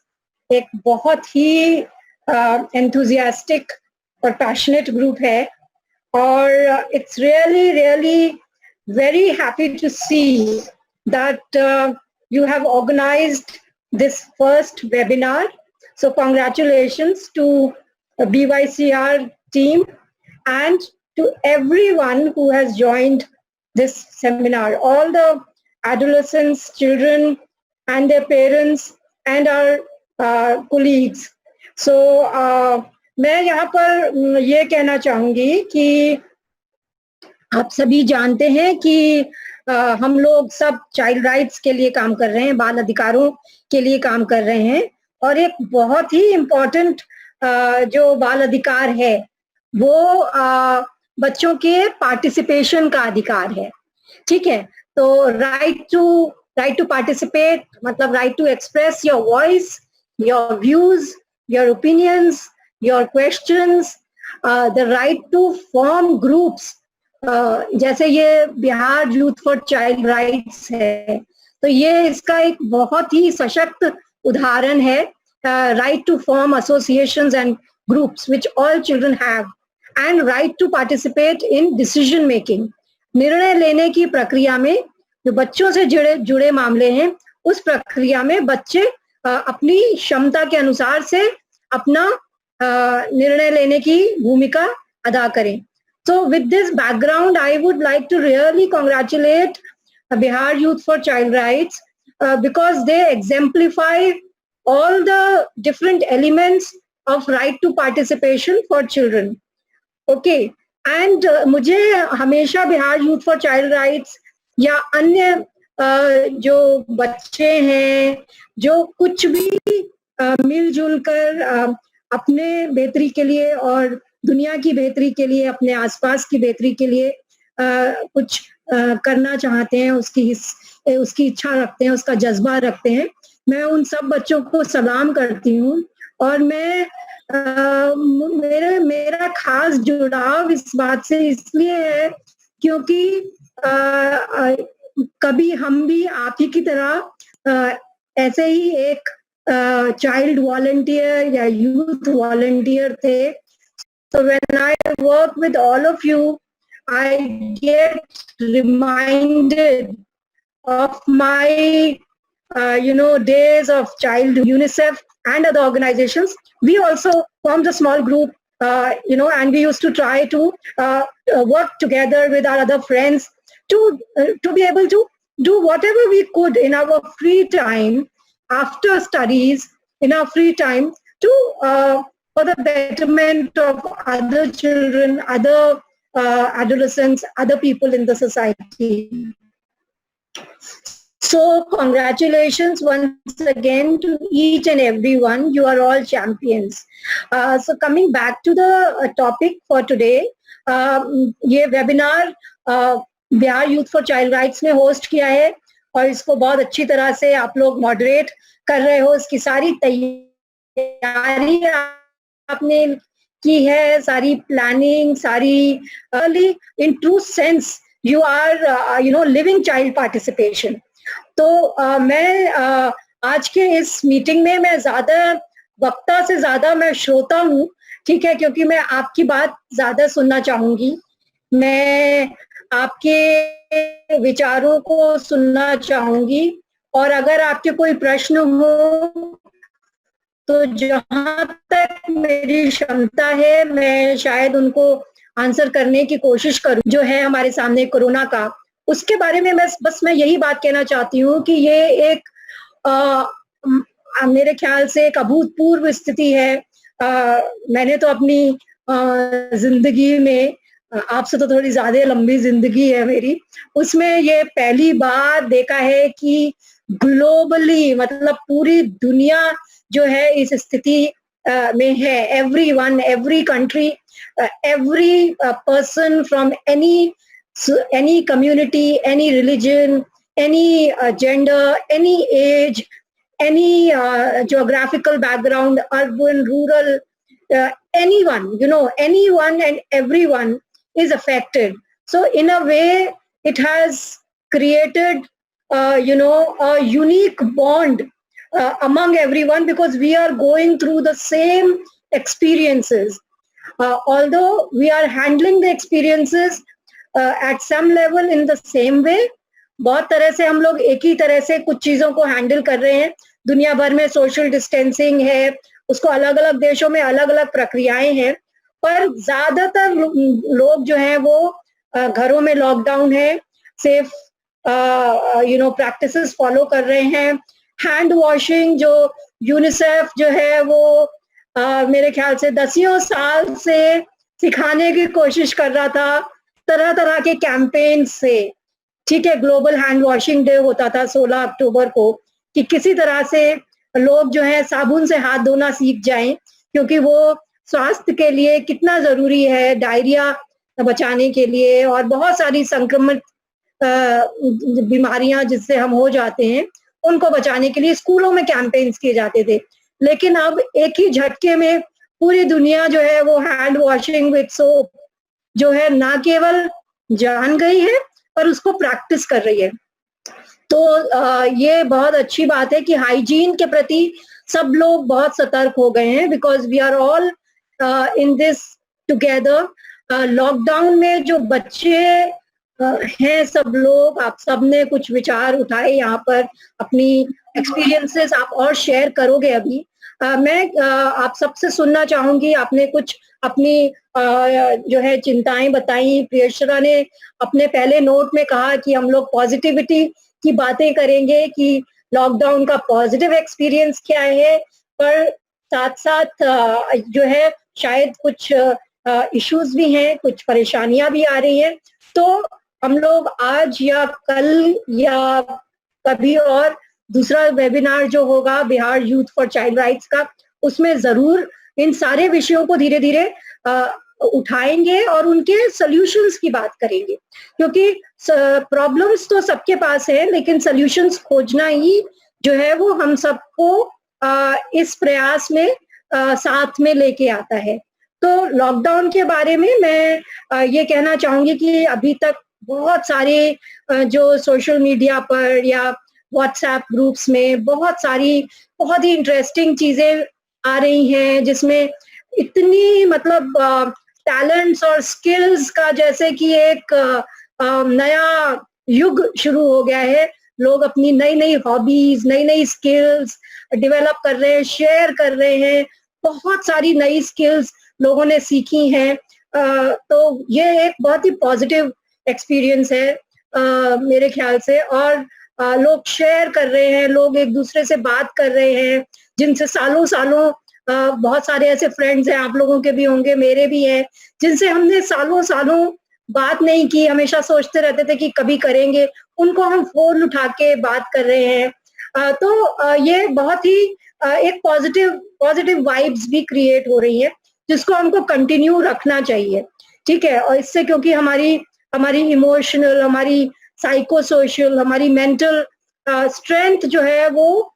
एक बहुत ही एंथुजियास्टिक और पैशनेट ग्रुप है, और it's really very happy to see that you have organized this first webinar. So congratulations to the BYCR team and to everyone who has joined this seminar, all the adolescents, children and their parents and our colleagues. So मैं यहाँ पर ये कहना चाहूंगी कि आप सभी जानते हैं कि हम लोग सब चाइल्ड राइट्स के लिए काम कर रहे हैं, बाल अधिकारों के लिए काम कर रहे हैं, और एक बहुत ही इम्पोर्टेंट जो बाल अधिकार है वो बच्चों के पार्टिसिपेशन का अधिकार है। ठीक है, तो राइट टू पार्टिसिपेट मतलब right to express your voice, your views, your opinions, your questions, the right to form groups, जैसे ये Bihar youth for child rights है, तो ये इसका एक बहुत ही सशक्त उदाहरण है। Right to form associations and groups which all children have, and right to participate in decision making, निर्णय लेने की प्रक्रिया में जो बच्चों से जुड़े मामले हैं उस प्रक्रिया में बच्चे अपनी क्षमता के अनुसार से अपना निर्णय लेने की भूमिका अदा करें। So with this background, I would like to really congratulate Bihar Youth for Child Rights because they exemplify all the different elements of right to participation for children. Okay, and मुझे हमेशा Bihar youth for child rights या अन्य जो बच्चे हैं जो कुछ भी मिलजुल कर अपने बेहतरी के लिए और दुनिया की बेहतरी के लिए, अपने आसपास की बेहतरी के लिए कुछ करना चाहते हैं, उसकी इच्छा रखते हैं, उसका जज्बा रखते हैं, मैं उन सब बच्चों को सलाम करती हूँ। और मैं मेरा खास जुड़ाव इस बात से इसलिए है क्योंकि कभी हम भी आप ही की तरह ऐसे ही एक चाइल्ड वॉलंटियर या यूथ वॉलंटियर थे। So when I work with all of you, I get reminded of my, days of childhood. UNICEF and other organizations, we also formed a small group, and we used to try to work together with our other friends to be able to do whatever we could in our free time after studies, in our free time to for the betterment of other children, other adolescents, other people in the society. So congratulations once again to each and everyone. You are all champions. So coming back to the topic for today, ये webinar Bihar youth for child rights ने host किया है और इसको बहुत अच्छी तरह से आप लोग मॉडरेट कर रहे हो। इसकी सारी तैयारी आपने की है, सारी प्लानिंग, सारी early in true sense you are living child participation. तो मैं आज के इस मीटिंग में मैं ज्यादा वक्ता से ज्यादा मैं श्रोता हूँ, ठीक है, क्योंकि मैं आपकी बात ज्यादा सुनना चाहूंगी, मैं आपके विचारों को सुनना चाहूंगी, और अगर आपके कोई प्रश्न हो तो जहां तक मेरी क्षमता है मैं शायद उनको आंसर करने की कोशिश करूं। जो है हमारे सामने कोरोना का, उसके बारे में बस मैं यही बात कहना चाहती हूँ कि ये एक मेरे ख्याल से एक अभूतपूर्व स्थिति है। मैंने तो अपनी जिंदगी में आपसे तो थोड़ी ज्यादा लंबी जिंदगी है मेरी, उसमें ये पहली बार देखा है कि ग्लोबली मतलब पूरी दुनिया जो है इस स्थिति में है. Everyone, every country, every person from any community, any religion, any gender, any age, any geographical background, urban, rural, anyone, anyone and everyone is affected. So in a way, it has created, a unique bond among everyone, because we are going through the same experiences. Although we are handling the experiences at some level in the same way, बहुत तरह से हम लोग एक ही तरह से कुछ चीजों को हैंडल कर रहे हैं. दुनिया भर में सोशल डिस्टेंसिंग है, उसको अलग अलग देशों में अलग अलग प्रक्रियाएं हैं, पर ज्यादातर लोग जो हैं वो घरों में लॉकडाउन है, सेफ प्रैक्टिसेस फॉलो कर रहे हैं. हैंड वॉशिंग जो यूनिसेफ जो है वो मेरे ख्याल से 10 साल से सिखाने की कोशिश कर रहा था, तरह तरह के कैंपेन से. ठीक है, ग्लोबल हैंड वॉशिंग डे होता था 16 अक्टूबर को, कि किसी तरह से लोग जो है साबुन से हाथ धोना सीख जाएं, क्योंकि वो स्वास्थ्य के लिए कितना जरूरी है, डायरिया बचाने के लिए और बहुत सारी संक्रमित बीमारियां जिससे हम हो जाते हैं उनको बचाने के लिए स्कूलों में कैंपेन्स किए जाते थे. लेकिन अब एक ही झटके में पूरी दुनिया जो है वो हैंड वॉशिंग विद सोप जो है ना केवल जान गई है पर उसको प्रैक्टिस कर रही है. तो ये बहुत अच्छी बात है कि हाइजीन के प्रति सब लोग बहुत सतर्क हो गए हैं, because we are all in this together. Lockdown में जो बच्चे हैं सब लोग, आप सबने कुछ विचार उठाए यहाँ पर, अपनी एक्सपीरियंसेस आप और शेयर करोगे अभी. मैं आप सबसे सुनना चाहूंगी. आपने कुछ अपनी जो है चिंताएं बताई. प्रियशरा ने अपने पहले नोट में कहा कि हम लोग पॉजिटिविटी की बातें करेंगे कि लॉकडाउन का पॉजिटिव एक्सपीरियंस क्या है, पर साथ साथ जो है शायद कुछ इश्यूज भी हैं, कुछ परेशानियां भी आ रही हैं. तो हम लोग आज या कल या कभी और दूसरा वेबिनार जो होगा Bihar youth for child rights का, उसमें जरूर इन सारे विषयों को धीरे धीरे उठाएंगे और उनके सॉल्यूशंस की बात करेंगे, क्योंकि प्रॉब्लम्स तो सबके पास है, लेकिन सॉल्यूशंस खोजना ही जो है वो हम सबको इस प्रयास में साथ में लेके आता है. तो लॉकडाउन के बारे में मैं ये कहना चाहूंगी कि अभी तक बहुत सारे जो सोशल मीडिया पर या व्हाट्सएप ग्रुप्स में बहुत सारी बहुत ही इंटरेस्टिंग चीजें आ रही हैं, जिसमें इतनी मतलब टैलेंट्स और स्किल्स का जैसे कि एक नया युग शुरू हो गया है. लोग अपनी नई नई हॉबीज, नई नई स्किल्स डेवलप कर रहे हैं, शेयर कर रहे हैं. बहुत सारी नई स्किल्स लोगों ने सीखी हैं. तो ये एक बहुत ही पॉजिटिव एक्सपीरियंस है मेरे ख्याल से. और लोग शेयर कर रहे हैं, लोग एक दूसरे से बात कर रहे हैं, जिनसे सालों सालों बहुत सारे ऐसे फ्रेंड्स हैं, आप लोगों के भी होंगे, मेरे भी हैं, जिनसे हमने सालों सालों बात नहीं की, हमेशा सोचते रहते थे कि कभी करेंगे, उनको हम फोन उठा के बात कर रहे हैं. तो ये बहुत ही एक पॉजिटिव वाइब्स भी क्रिएट हो रही है, जिसको हमको कंटिन्यू रखना चाहिए. ठीक है, और इससे क्योंकि हमारी इमोशनल, हमारी साइको सोशल, हमारी मेंटल स्ट्रेंथ जो है वो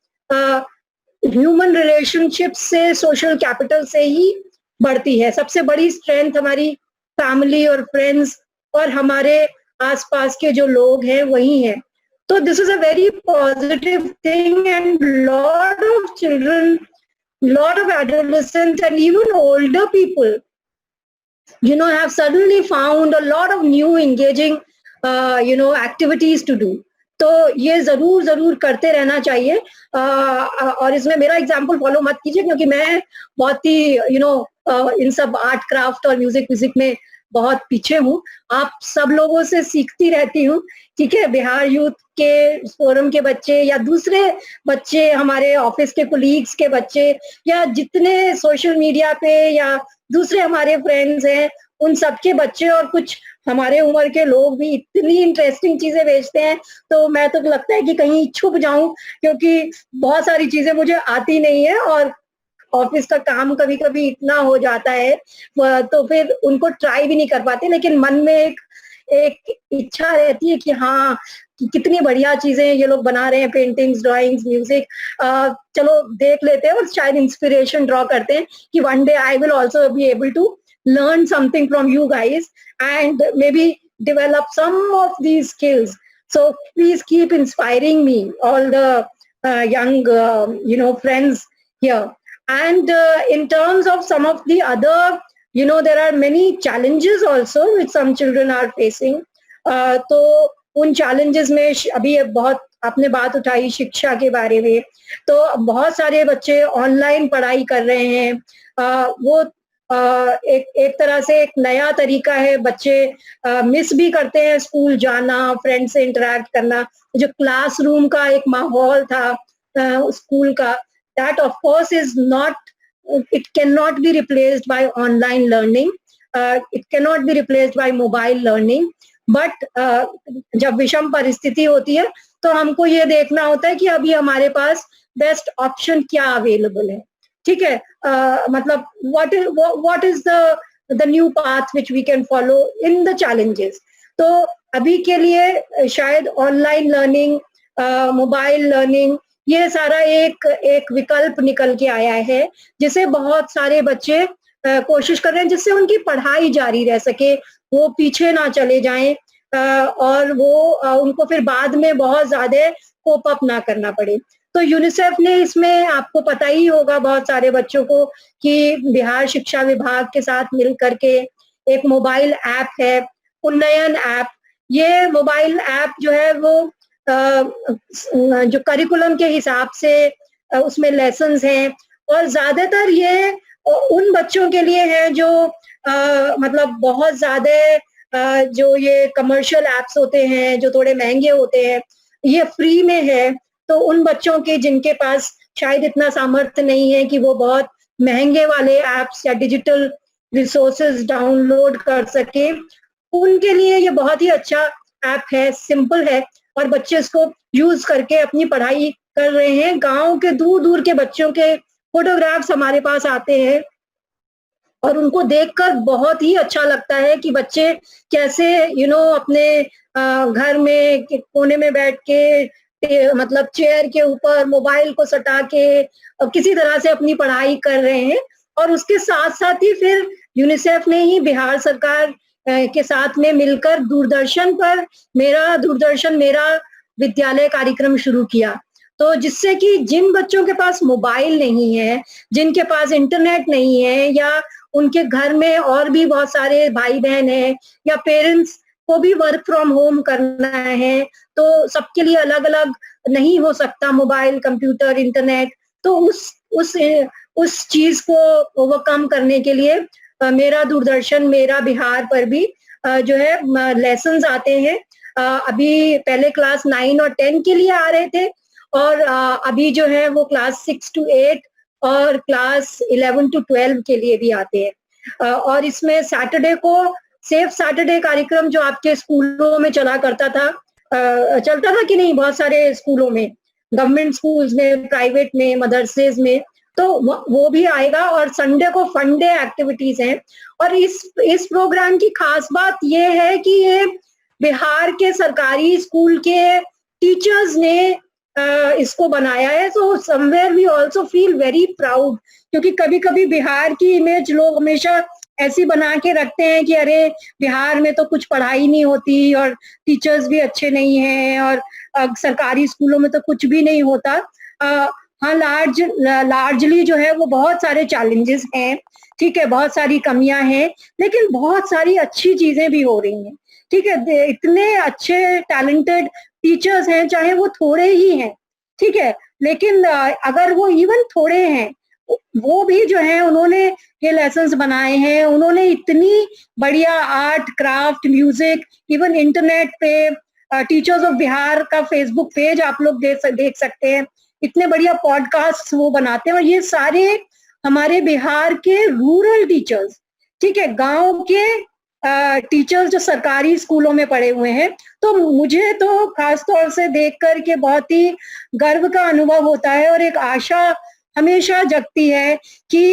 ह्यूमन रिलेशनशिप से, सोशल कैपिटल से ही बढ़ती है. सबसे बड़ी स्ट्रेंथ हमारी फैमिली और फ्रेंड्स और हमारे आसपास के जो लोग हैं वही हैं. तो this is a very positive thing, and lot of children, lot of adolescents and even older people have suddenly found a lot of new engaging activities to do. तो ये जरूर करते रहना चाहिए. और इसमें मेरा एग्जाम्पल फॉलो मत कीजिए, क्योंकि मैं बहुत ही इन सब आर्ट क्राफ्ट और म्यूजिक में बहुत पीछे हूँ. आप सब लोगों से सीखती रहती हूँ. ठीक है, बिहार यूथ के फोरम के बच्चे या दूसरे बच्चे, हमारे ऑफिस के कोलीग्स के बच्चे, या जितने सोशल मीडिया पे या दूसरे हमारे फ्रेंड्स हैं, उन सबके बच्चे और कुछ हमारे उम्र के लोग भी इतनी इंटरेस्टिंग चीजें बेचते हैं, तो मैं तो लगता है कि कहीं छुप जाऊं, क्योंकि बहुत सारी चीजें मुझे आती नहीं है और ऑफिस का काम कभी कभी इतना हो जाता है तो फिर उनको ट्राई भी नहीं कर पाते, लेकिन मन में एक इच्छा रहती है कि हाँ कि कितनी बढ़िया चीजें ये लोग बना रहे हैं, पेंटिंग्स, ड्राइंग्स, म्यूजिक, चलो देख लेते हैं और शायद इंस्पिरेशन ड्रॉ करते हैं कि one day I will also be able to learn something from you guys and maybe develop some of these skills. So please keep inspiring me, all the young friends here. And in terms of some of the other, there are many challenges also which some children are facing. तो उन challenges में अभी बहुत आपने बात उठाई शिक्षा के बारे में, तो बहुत सारे बच्चे ऑनलाइन पढ़ाई कर रहे हैं। वो एक तरह से एक नया तरीका है, बच्चे मिस भी करते हैं स्कूल जाना, फ्रेंड से इंटरेक्ट करना, जो क्लासरूम का एक माहौल था स्कूल का, that of course is not, it cannot be replaced by online learning, it cannot be replaced by mobile learning, but जब विषम परिस्थिति होती है तो हमको ये देखना होता है कि अभी हमारे पास बेस्ट ऑप्शन क्या अवेलेबल है, ठीक है, मतलब what is the new path which we can follow in the challenges. तो अभी के लिए शायद ऑनलाइन लर्निंग, मोबाइल लर्निंग, ये सारा एक विकल्प निकल के आया है जिसे बहुत सारे बच्चे कोशिश कर रहे हैं, जिससे उनकी पढ़ाई जारी रह सके, वो पीछे ना चले जाएं और वो उनको फिर बाद में बहुत ज्यादा कोप अप ना करना पड़े। तो यूनिसेफ ने इसमें, आपको पता ही होगा बहुत सारे बच्चों को, कि बिहार शिक्षा विभाग के साथ मिल करके एक मोबाइल ऐप है, उन्नयन ऐप। ये मोबाइल ऐप जो है वो जो करिकुलम के हिसाब से उसमें लेसन्स हैं, और ज्यादातर ये उन बच्चों के लिए है जो मतलब बहुत ज्यादा जो ये कमर्शियल एप्स होते हैं जो थोड़े महंगे होते हैं, ये फ्री में है। तो उन बच्चों के जिनके पास शायद इतना सामर्थ्य नहीं है कि वो बहुत महंगे वाले एप्स या डिजिटल रिसोर्सेज डाउनलोड कर सके, उनके लिए ये बहुत ही अच्छा ऐप है, सिंपल है, और बच्चे इसको यूज करके अपनी पढ़ाई कर रहे हैं। गांव के दूर दूर के बच्चों के फोटोग्राफ्स हमारे पास आते हैं और उनको देखकर बहुत ही अच्छा लगता है कि बच्चे कैसे अपने घर में कोने में बैठ के मतलब चेयर के ऊपर मोबाइल को सटा के किसी तरह से अपनी पढ़ाई कर रहे हैं। और उसके साथ साथ ही फिर यूनिसेफ ने ही बिहार सरकार के साथ में मिलकर दूरदर्शन पर दूरदर्शन मेरा विद्यालय कार्यक्रम शुरू किया, तो जिससे कि जिन बच्चों के पास मोबाइल नहीं है, जिनके पास इंटरनेट नहीं है, या उनके घर में और भी बहुत सारे भाई बहन हैं, या पेरेंट्स को भी वर्क फ्रॉम होम करना है, तो सबके लिए अलग अलग नहीं हो सकता मोबाइल, कंप्यूटर, इंटरनेट, तो उस चीज को ओवरकम करने के लिए मेरा दूरदर्शन मेरा बिहार पर भी जो है लेसन्स आते हैं। अभी पहले क्लास 9 और 10 के लिए आ रहे थे, और अभी जो है वो क्लास 6 to 8 और क्लास 11 to 12 के लिए भी आते हैं। और इसमें सैटरडे को सेफ सैटरडे कार्यक्रम जो आपके स्कूलों में चलता था कि नहीं, बहुत सारे स्कूलों में, गवर्नमेंट स्कूल्स में, प्राइवेट में, मदरसेज में, तो वो भी आएगा। और संडे को फन डे एक्टिविटीज हैं। और इस प्रोग्राम की खास बात ये है कि ये बिहार के सरकारी स्कूल के टीचर्स ने इसको बनाया है। तो somewhere we also feel very proud, क्योंकि कभी कभी बिहार की इमेज लोग हमेशा ऐसी बना के रखते हैं कि अरे बिहार में तो कुछ पढ़ाई नहीं होती और टीचर्स भी अच्छे नहीं हैं और सरकारी स्कूलों में तो कुछ भी नहीं होता। हाँ, लार्जली जो है वो बहुत सारे चैलेंजेस हैं, ठीक है, बहुत सारी कमियां हैं, लेकिन बहुत सारी अच्छी चीजें भी हो रही हैं, ठीक है। इतने अच्छे टैलेंटेड टीचर्स हैं, चाहे वो थोड़े ही हैं, ठीक है, लेकिन अगर वो इवन थोड़े हैं, वो भी जो है उन्होंने ये लेसन्स बनाए हैं, उन्होंने इतनी बढ़िया art, craft, music, even internet पे टीचर्स ऑफ बिहार का फेसबुक पेज आप लोग देख सकते हैं, इतने बढ़िया पॉडकास्ट वो बनाते हैं। और ये सारे हमारे बिहार के रूरल टीचर्स, ठीक है, गांव के टीचर्स जो सरकारी स्कूलों में पढ़े हुए हैं, तो मुझे तो खास तौर से देख कर के बहुत ही गर्व का अनुभव होता है और एक आशा हमेशा जगती है कि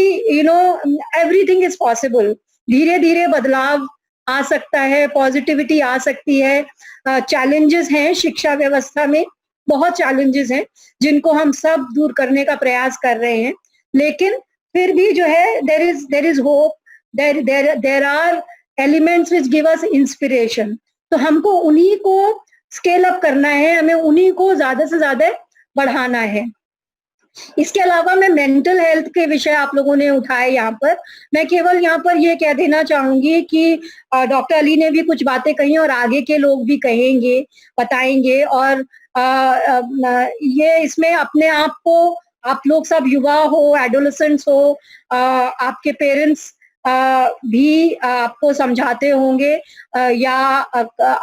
एवरीथिंग इज पॉसिबल। धीरे धीरे बदलाव आ सकता है, पॉजिटिविटी आ सकती है। चैलेंजेस हैं शिक्षा व्यवस्था में, बहुत चैलेंजेस हैं जिनको हम सब दूर करने का प्रयास कर रहे हैं, लेकिन फिर भी जो है there is hope, there are elements which give us inspiration. तो हमको उन्हीं को स्केल अप करना है, हमें उन्हीं को ज्यादा से ज्यादा बढ़ाना है। इसके अलावा मैं मेंटल हेल्थ के विषय आप लोगों ने उठाए यहाँ पर, मैं केवल यहाँ पर ये कह देना चाहूंगी कि डॉक्टर अली ने भी कुछ बातें कही और आगे के लोग भी कहेंगे, बताएंगे, और ये इसमें अपने आप को, आप लोग सब युवा हो, एडोलेसेंट्स हो, आपके पेरेंट्स भी आपको समझाते होंगे, या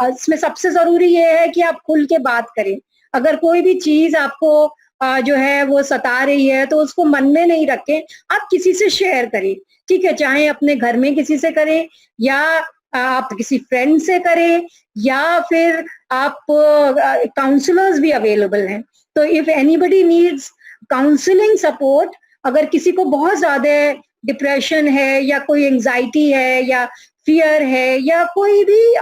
इसमें सबसे जरूरी ये है कि आप खुल के बात करें। अगर कोई भी चीज आपको जो है वो सता रही है तो उसको मन में नहीं रखें, आप किसी से शेयर करें, ठीक है, चाहे अपने घर में किसी से करें या आप किसी फ्रेंड से करें, या फिर आप काउंसलर्स भी अवेलेबल हैं। तो if anybody needs counselling support, अगर किसी को बहुत ज्यादा डिप्रेशन है या कोई एंजाइटी है या फियर है या कोई भी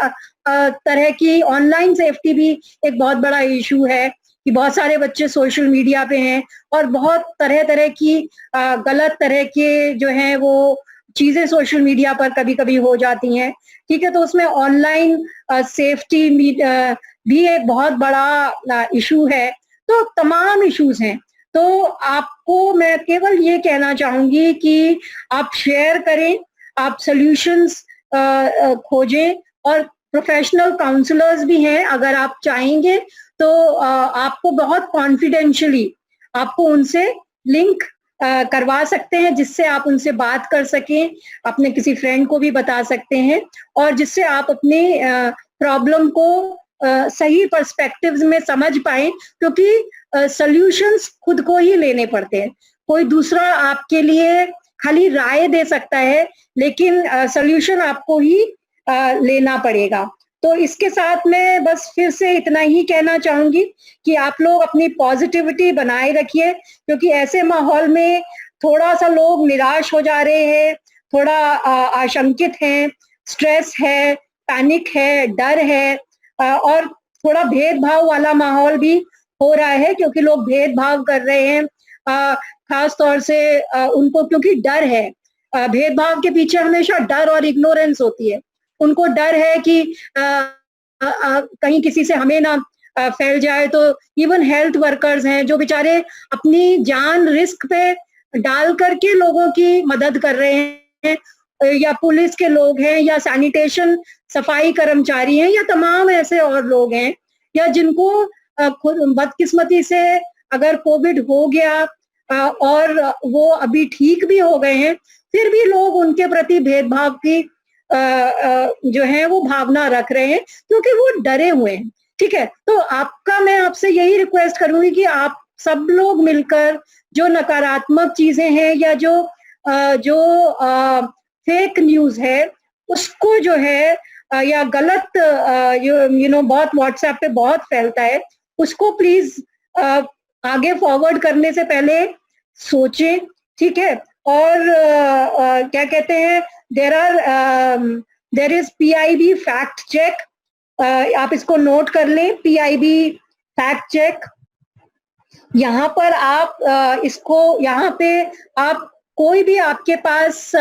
तरह की, ऑनलाइन सेफ्टी भी एक बहुत बड़ा इशू है कि बहुत सारे बच्चे सोशल मीडिया पे हैं और बहुत तरह तरह की गलत तरह के जो हैं वो चीजें सोशल मीडिया पर कभी कभी हो जाती हैं, ठीक है। तो उसमें ऑनलाइन सेफ्टी भी एक बहुत बड़ा इशू है। तो तमाम इश्यूज हैं। तो आपको मैं केवल ये कहना चाहूंगी कि आप शेयर करें, आप सॉल्यूशंस खोजें, और प्रोफेशनल काउंसलर्स भी हैं, अगर आप चाहेंगे तो आपको बहुत कॉन्फिडेंशियली आपको उनसे लिंक करवा सकते हैं, जिससे आप उनसे बात कर सकें, अपने किसी फ्रेंड को भी बता सकते हैं, और जिससे आप अपने प्रॉब्लम को सही पर्सपेक्टिव्स में समझ पाए, क्योंकि सॉल्यूशंस खुद को ही लेने पड़ते हैं। कोई दूसरा आपके लिए खाली राय दे सकता है, लेकिन सॉल्यूशन आपको ही लेना पड़ेगा। तो इसके साथ मैं बस फिर से इतना ही कहना चाहूंगी कि आप लोग अपनी पॉजिटिविटी बनाए रखिए, क्योंकि ऐसे माहौल में थोड़ा सा लोग निराश हो जा रहे हैं, थोड़ा आशंकित हैं, स्ट्रेस है, पैनिक है, डर है, और थोड़ा भेदभाव वाला माहौल भी हो रहा है, क्योंकि लोग भेदभाव कर रहे हैं, खास तौर से उनको, क्योंकि डर है। भेदभाव के पीछे हमेशा डर और इग्नोरेंस होती है। उनको डर है कि कहीं किसी से हमें ना फैल जाए। तो इवन हेल्थ वर्कर्स हैं जो बेचारे अपनी जान रिस्क पे डाल करके लोगों की मदद कर रहे हैं, या पुलिस के लोग हैं, या सैनिटेशन सफाई कर्मचारी हैं, या तमाम ऐसे और लोग हैं, या जिनको बदकिस्मती से अगर कोविड हो गया और वो अभी ठीक भी हो गए हैं, फिर भी लोग उनके प्रति भेदभाव की जो है वो भावना रख रहे हैं, क्योंकि वो डरे हुए हैं, ठीक है। तो मैं आपसे यही रिक्वेस्ट करूंगी कि आप सब लोग मिलकर जो नकारात्मक चीजें हैं, या जो फेक न्यूज है, उसको जो है या गलत बहुत व्हाट्सएप पे बहुत फैलता है, उसको प्लीज आगे फॉरवर्ड करने से पहले सोचें, ठीक है। और क्या कहते हैं, there is PIB fact check, आप इसको नोट कर लें, PIB फैक्ट चेक। यहाँ पर आप यहाँ पे आप कोई भी आपके पास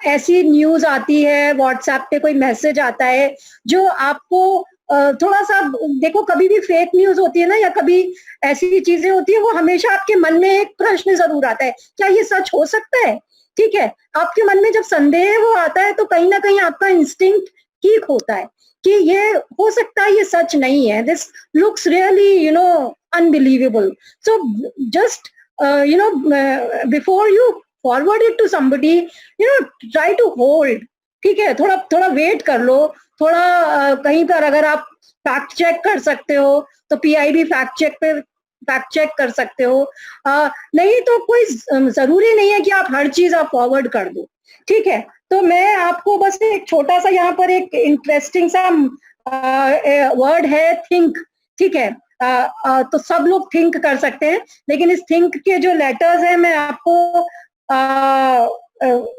ऐसी न्यूज आती है, व्हाट्सएप पे कोई मैसेज आता है जो आपको थोड़ा सा, देखो कभी भी फेक न्यूज होती है ना, या कभी ऐसी चीजें होती है, वो हमेशा आपके मन में एक प्रश्न जरूर आता है, क्या ये सच हो सकता है, ठीक है। आपके मन में जब संदेह वो आता है, तो कहीं ना कहीं आपका इंस्टिंक्ट ठीक होता है कि ये हो सकता है, ये सच नहीं है, this looks really unbelievable. So just before you forward it to somebody, try to hold, ठीक है, थोड़ा वेट कर लो, थोड़ा कहीं पर अगर आप फैक्ट चेक कर सकते हो तो PIB फैक्ट चेक कर सकते हो, नहीं तो कोई जरूरी नहीं है कि आप हर चीज आप फॉरवर्ड कर दो, ठीक है, तो मैं आपको बस एक छोटा सा यहाँ पर एक इंटरेस्टिंग सा वर्ड है थिंक, ठीक है। तो सब लोग थिंक कर सकते हैं, लेकिन इस थिंक के जो लेटर्स हैं मैं आपको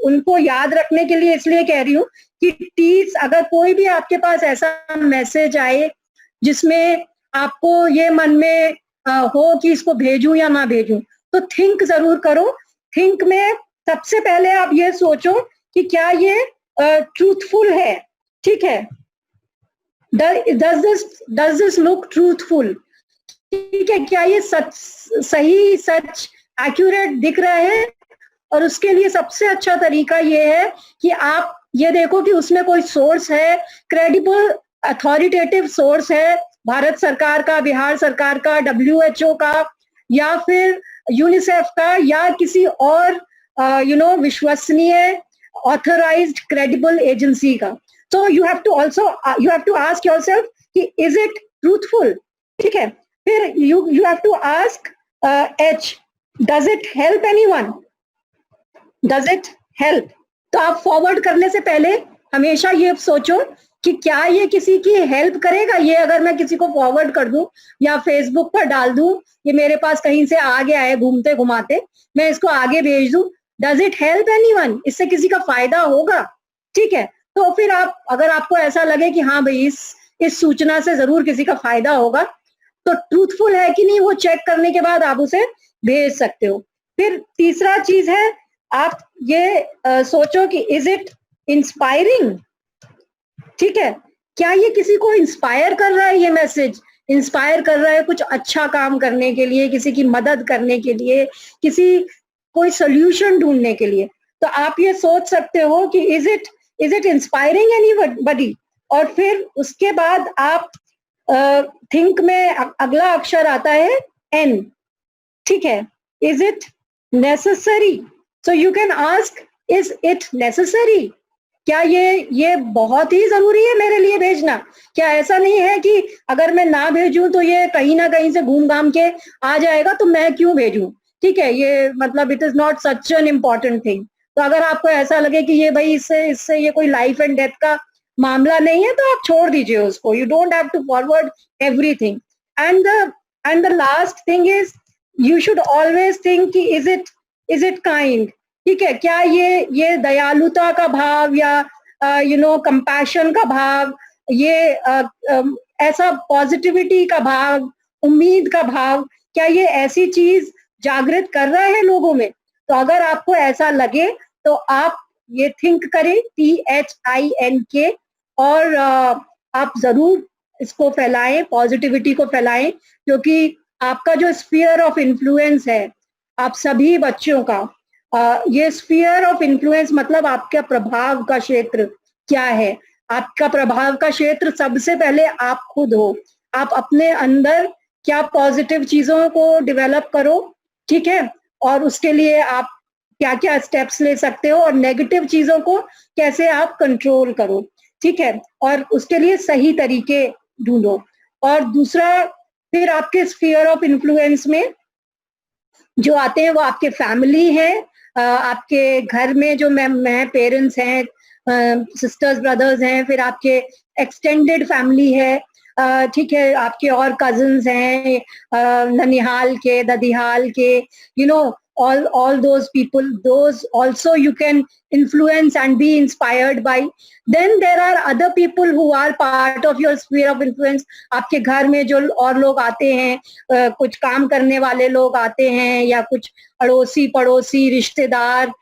उनको याद रखने के लिए इसलिए कह रही हूँ कि टीज, अगर कोई भी आपके पास ऐसा मैसेज आए जिसमें आपको ये मन में हो कि इसको भेजूं या ना भेजूं, तो थिंक जरूर करो। थिंक में सबसे पहले आप ये सोचो कि क्या ये ट्रूथफुल है, ठीक है। does this look truthful, ठीक है, क्या ये सही, सच, एक्यूरेट दिख रहा है। और उसके लिए सबसे अच्छा तरीका ये है कि आप ये देखो कि उसमें कोई सोर्स है, क्रेडिबल अथॉरिटेटिव सोर्स है, भारत सरकार का, बिहार सरकार का, WHO का, या फिर यूनिसेफ का, या किसी और विश्वसनीय ऑथराइज्ड क्रेडिबल एजेंसी का। So you have to ask yourself कि is it truthful, ठीक है। फिर you have to ask H, does it help anyone, does it help। तो आप फॉरवर्ड करने से पहले हमेशा ये सोचो कि क्या ये किसी की हेल्प करेगा। ये अगर मैं किसी को फॉरवर्ड कर दूं या फेसबुक पर डाल दूं, ये मेरे पास कहीं से आ गया है घूमते घुमाते, मैं इसको आगे भेज दूं, डज इट हेल्प एनीवन, इससे किसी का फायदा होगा, ठीक है। तो फिर आप, अगर आपको ऐसा लगे कि हाँ भाई इस सूचना से जरूर किसी का फायदा होगा, तो ट्रूथफुल है कि नहीं वो चेक करने के बाद आप उसे भेज सकते हो। फिर तीसरा चीज है, आप ये सोचो कि इज इट इंस्पायरिंग, ठीक है। क्या ये किसी को इंस्पायर कर रहा है, ये मैसेज इंस्पायर कर रहा है कुछ अच्छा काम करने के लिए, किसी की मदद करने के लिए, कोई सोल्यूशन ढूंढने के लिए। तो आप ये सोच सकते हो कि इज इट इंस्पायरिंग एनीबॉडी। और फिर उसके बाद आप थिंक में अगला अक्षर आता है N, ठीक है। Is it necessary, so you can ask is it necessary, क्या ये बहुत ही जरूरी है मेरे लिए भेजना। क्या ऐसा नहीं है कि अगर मैं ना भेजूं तो ये कहीं ना कहीं से घूम घाम के आ जाएगा, तो मैं क्यों भेजूं, ठीक है। ये मतलब it is not such an important thing. तो अगर आपको ऐसा लगे कि ये भाई इससे ये कोई लाइफ एंड डेथ का मामला नहीं है, तो आप छोड़ दीजिए उसको। You don't have to forward everything. And the last thing is you should always think कि इज इट काइंड, ठीक है। क्या ये दयालुता का भाव या कंपैशन का भाव, ये ऐसा पॉजिटिविटी का भाव, उम्मीद का भाव, क्या ये ऐसी चीज जागृत कर रहा है लोगों में। तो अगर आपको ऐसा लगे तो आप ये थिंक करें, THINK, और आप जरूर इसको फैलाएं, पॉजिटिविटी को फैलाएं, क्योंकि आपका जो स्फीयर ऑफ इन्फ्लुएंस है, आप सभी बच्चों का, ये स्फीयर ऑफ इन्फ्लुएंस मतलब आपका प्रभाव का क्षेत्र क्या है। आपका प्रभाव का क्षेत्र सबसे पहले आप खुद हो। आप अपने अंदर क्या पॉजिटिव चीजों को डेवलप करो, ठीक है, और उसके लिए आप क्या क्या स्टेप्स ले सकते हो, और नेगेटिव चीजों को कैसे आप कंट्रोल करो, ठीक है, और उसके लिए सही तरीके ढूंढो। और दूसरा, फिर आपके स्फीयर ऑफ इन्फ्लुएंस में जो आते हैं वो आपके फैमिली है, आपके घर में जो मैं पेरेंट्स हैं, सिस्टर्स ब्रदर्स हैं, फिर आपके एक्सटेंडेड फैमिली है, ठीक है, आपके और कजिन्स हैं, ननिहाल के, ददिहाल के, all those people, those also you can influence and be inspired by. Then there are other people who are part of your sphere of influence. आपके घर में जो और लोग आते हैं, कुछ काम करने वाले लोग आते हैं, या कुछ अड़ोसी पड़ोसी रिश्तेदार,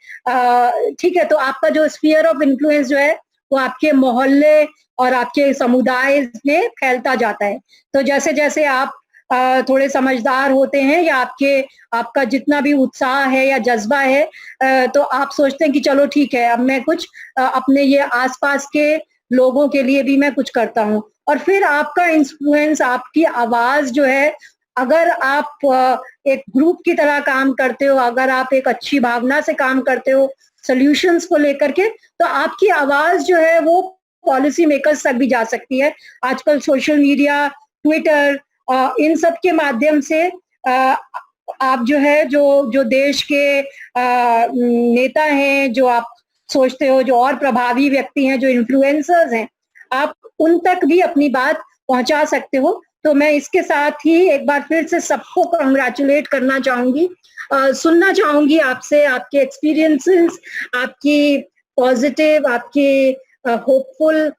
ठीक है। तो आपका जो स्फीयर ऑफ इन्फ्लुएंस जो है वो आपके मोहल्ले और आपके समुदाय में फैलता जाता है। तो जैसे जैसे आप थोड़े समझदार होते हैं, या आपका जितना भी उत्साह है या जज्बा है, तो आप सोचते हैं कि चलो ठीक है, अब मैं कुछ अपने ये आसपास के लोगों के लिए भी मैं कुछ करता हूँ। और फिर आपका इन्फ्लुएंस, आपकी आवाज जो है, अगर आप एक ग्रुप की तरह काम करते हो, अगर आप एक अच्छी भावना से काम करते हो सॉल्यूशंस को लेकर के, तो आपकी आवाज जो है वो पॉलिसी मेकर्स तक भी जा सकती है। आजकल सोशल मीडिया, ट्विटर, इन सब के माध्यम से आप जो है जो देश के नेता हैं, जो आप सोचते हो, जो और प्रभावी व्यक्ति हैं, जो इन्फ्लुएंसर्स हैं, आप उन तक भी अपनी बात पहुंचा सकते हो। तो मैं इसके साथ ही एक बार फिर से सबको कंग्रेचुलेट करना चाहूंगी, सुनना चाहूंगी आपसे आपके एक्सपीरियंसेस, आपकी पॉजिटिव, आपके होपफुल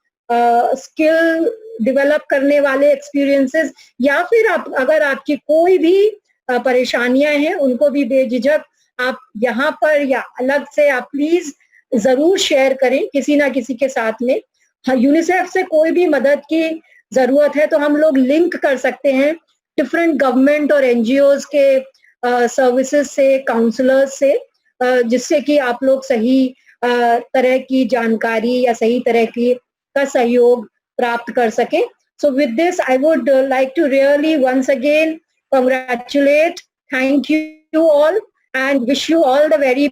स्किल डेवलप करने वाले एक्सपीरियंसेस, या फिर आप अगर आपकी कोई भी परेशानियां हैं उनको भी बेझिझक आप यहाँ पर या अलग से आप प्लीज जरूर शेयर करें किसी ना किसी के साथ में। हाँ, यूनिसेफ से कोई भी मदद की जरूरत है तो हम लोग लिंक कर सकते हैं डिफरेंट गवर्नमेंट और एनजीओज के सर्विसेज से, काउंसलर्स से, जिससे कि आप लोग सही तरह की जानकारी या सही तरह की का सहयोग प्राप्त कर सके। So with this, I would like to really once again congratulate, thank you all, and wish you all the very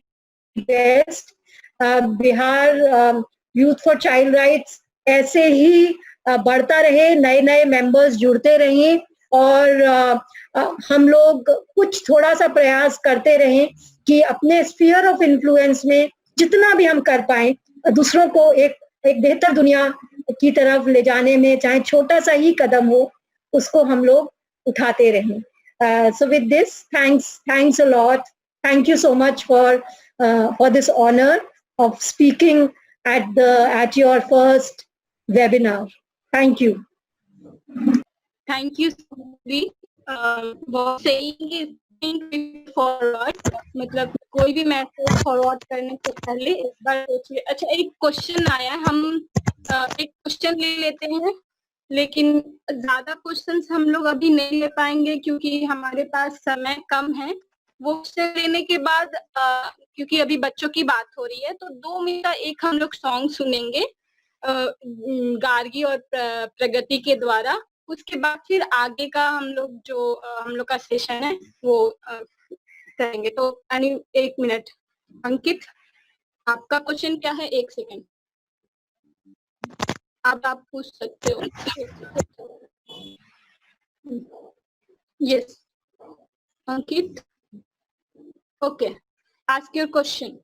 best. Bihar Youth for Child Rights ऐसे ही बढ़ता रहे, नए नए मेंबर्स जुड़ते रहें, और हम लोग कुछ थोड़ा सा प्रयास करते रहें कि अपने स्फीयर ऑफ इन्फ्लुएंस में जितना भी हम कर पाए दूसरों को एक बेहतर दुनिया की तरफ ले जाने में, चाहे छोटा सा ही कदम हो, उसको हम लोग उठाते रहें। So with this, thanks a lot. Thank you so much for this honor of speaking at your first webinar. Thank you. Thank you सुधी। बहुत सही फॉरवर्ड, मतलब कोई भी मैसेज फॉरवर्ड करने से पहले एक बार सोचिए। अच्छा, एक क्वेश्चन आया, हम एक क्वेश्चन ले लेते हैं, लेकिन ज्यादा क्वेश्चंस हम लोग अभी नहीं ले पाएंगे क्योंकि हमारे पास समय कम है। वो क्वेश्चन लेने के बाद क्योंकि अभी बच्चों की बात हो रही है, तो 2 मिनट का एक हम लोग सॉन्ग सुनेंगे गार्गी और प्रगति के द्वारा। उसके बाद फिर आगे का हम लोग का सेशन है वो करेंगे। तो 1 मिनट। अंकित, आपका क्वेश्चन क्या है? 1 सेकंड, अब आप पूछ सकते हो। Yes Ankit, okay, ask your question.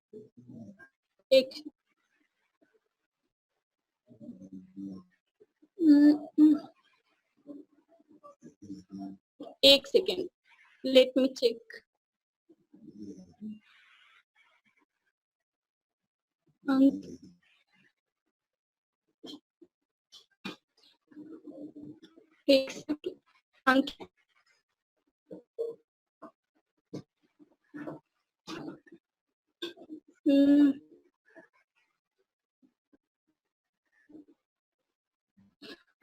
एक सेकेंड, लेट मी चेक। एक second Ankit,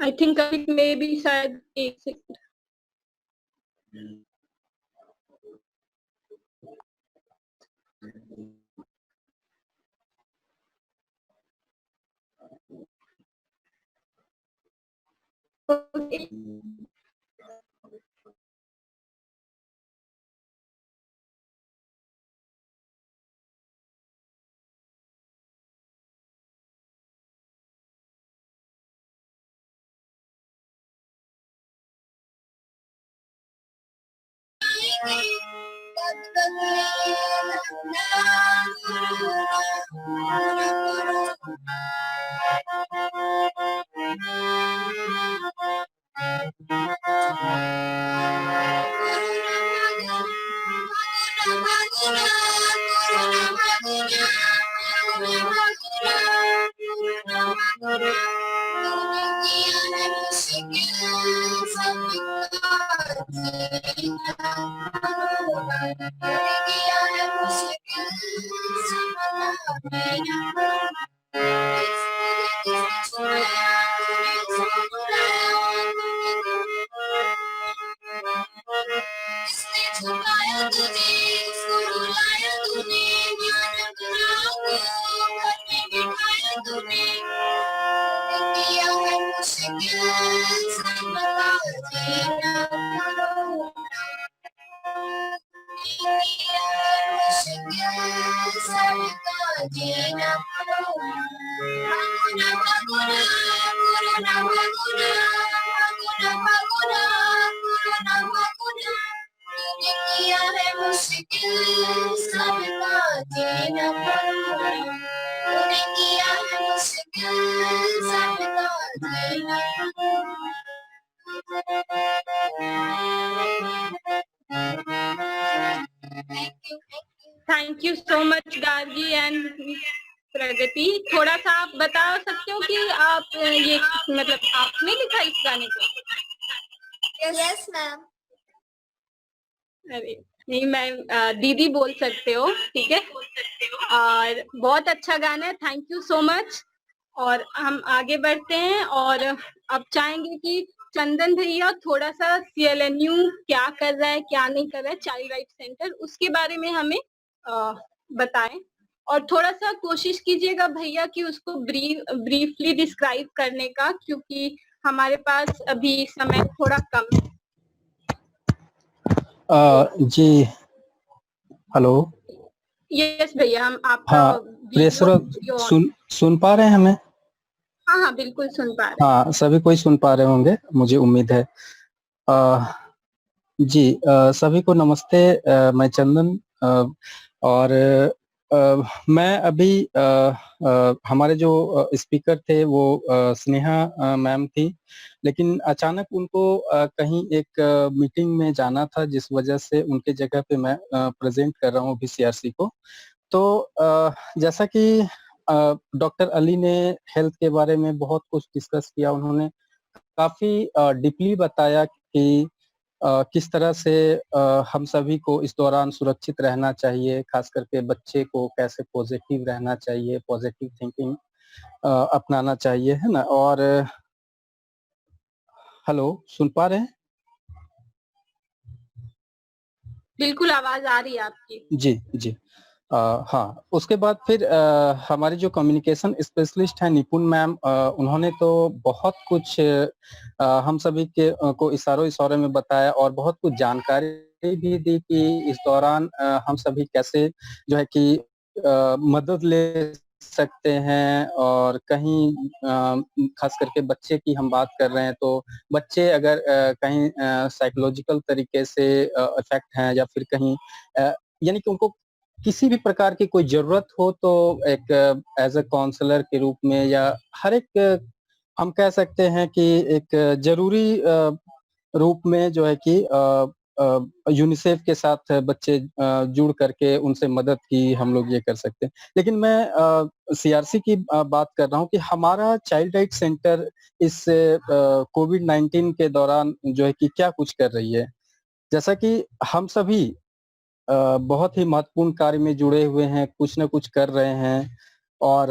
I think it may be शायद 1 second. Okay. You so much Gargi and Pragati. थोड़ा सा आप बता सकते हो कि आप ये मतलब आपने लिखा इस गाने को? Yes ma'am. अरे नहीं मैम, दीदी बोल सकते हो, ठीक है। और बहुत अच्छा गाना है, थैंक यू सो मच। और हम आगे बढ़ते हैं और अब चाहेंगे कि चंदन भैया थोड़ा सा CLNU क्या कर रहा है, क्या नहीं कर रहा है, चाइल्ड राइट सेंटर, उसके बारे में हमें बताएं। और थोड़ा सा कोशिश कीजिएगा भैया कि उसको ब्रीफली डिस्क्राइब करने का, क्योंकि हमारे पास अभी समय थोड़ा कम है। जी हेलो। यस भैया, हम आपका हाँ वीडियो सुन पा रहे हैं हमें? हाँ हाँ बिल्कुल सुन पा रहे हैं। हाँ, सभी कोई सुन पा रहे होंगे, मुझे उम्मीद है। जी सभी को नमस्ते। मैं चंदन और मैं अभी हमारे जो स्पीकर थे वो स्नेहा मैम थी, लेकिन अचानक उनको कहीं एक मीटिंग में जाना था, जिस वजह से उनके जगह पे मैं प्रेजेंट कर रहा हूँ अभी CRC को। तो जैसा कि डॉक्टर अली ने हेल्थ के बारे में बहुत कुछ डिस्कस किया, उन्होंने काफी डीपली बताया कि किस तरह से हम सभी को इस दौरान सुरक्षित रहना चाहिए, खास करके बच्चे को कैसे पॉजिटिव रहना चाहिए, पॉजिटिव थिंकिंग अपनाना चाहिए, है ना। और हेलो, सुन पा रहे हैं? बिल्कुल आवाज आ रही है आपकी। जी जी। हाँ, उसके बाद फिर हमारे जो कम्युनिकेशन स्पेशलिस्ट हैं निपुण मैम, उन्होंने तो बहुत कुछ हम सभी के को इशारों में बताया और बहुत कुछ जानकारी भी दी कि इस दौरान हम सभी कैसे जो है कि मदद ले सकते हैं। और कहीं खास करके बच्चे की हम बात कर रहे हैं, तो बच्चे अगर कहीं साइकोलॉजिकल तरीके से इफेक्ट हैं या फिर कहीं यानी कि उनको किसी भी प्रकार की कोई जरूरत हो, तो एक एज अ काउंसलर के रूप में या हर एक हम कह सकते हैं कि एक जरूरी रूप में जो है कि यूनिसेफ के साथ बच्चे जुड़ करके उनसे मदद की हम लोग ये कर सकते हैं। लेकिन मैं CRC की बात कर रहा हूँ कि हमारा चाइल्ड राइट सेंटर इस कोविड-19 के दौरान जो है कि क्या कुछ कर रही है। जैसा कि हम सभी बहुत ही महत्वपूर्ण कार्य में जुड़े हुए हैं, कुछ न कुछ कर रहे हैं। और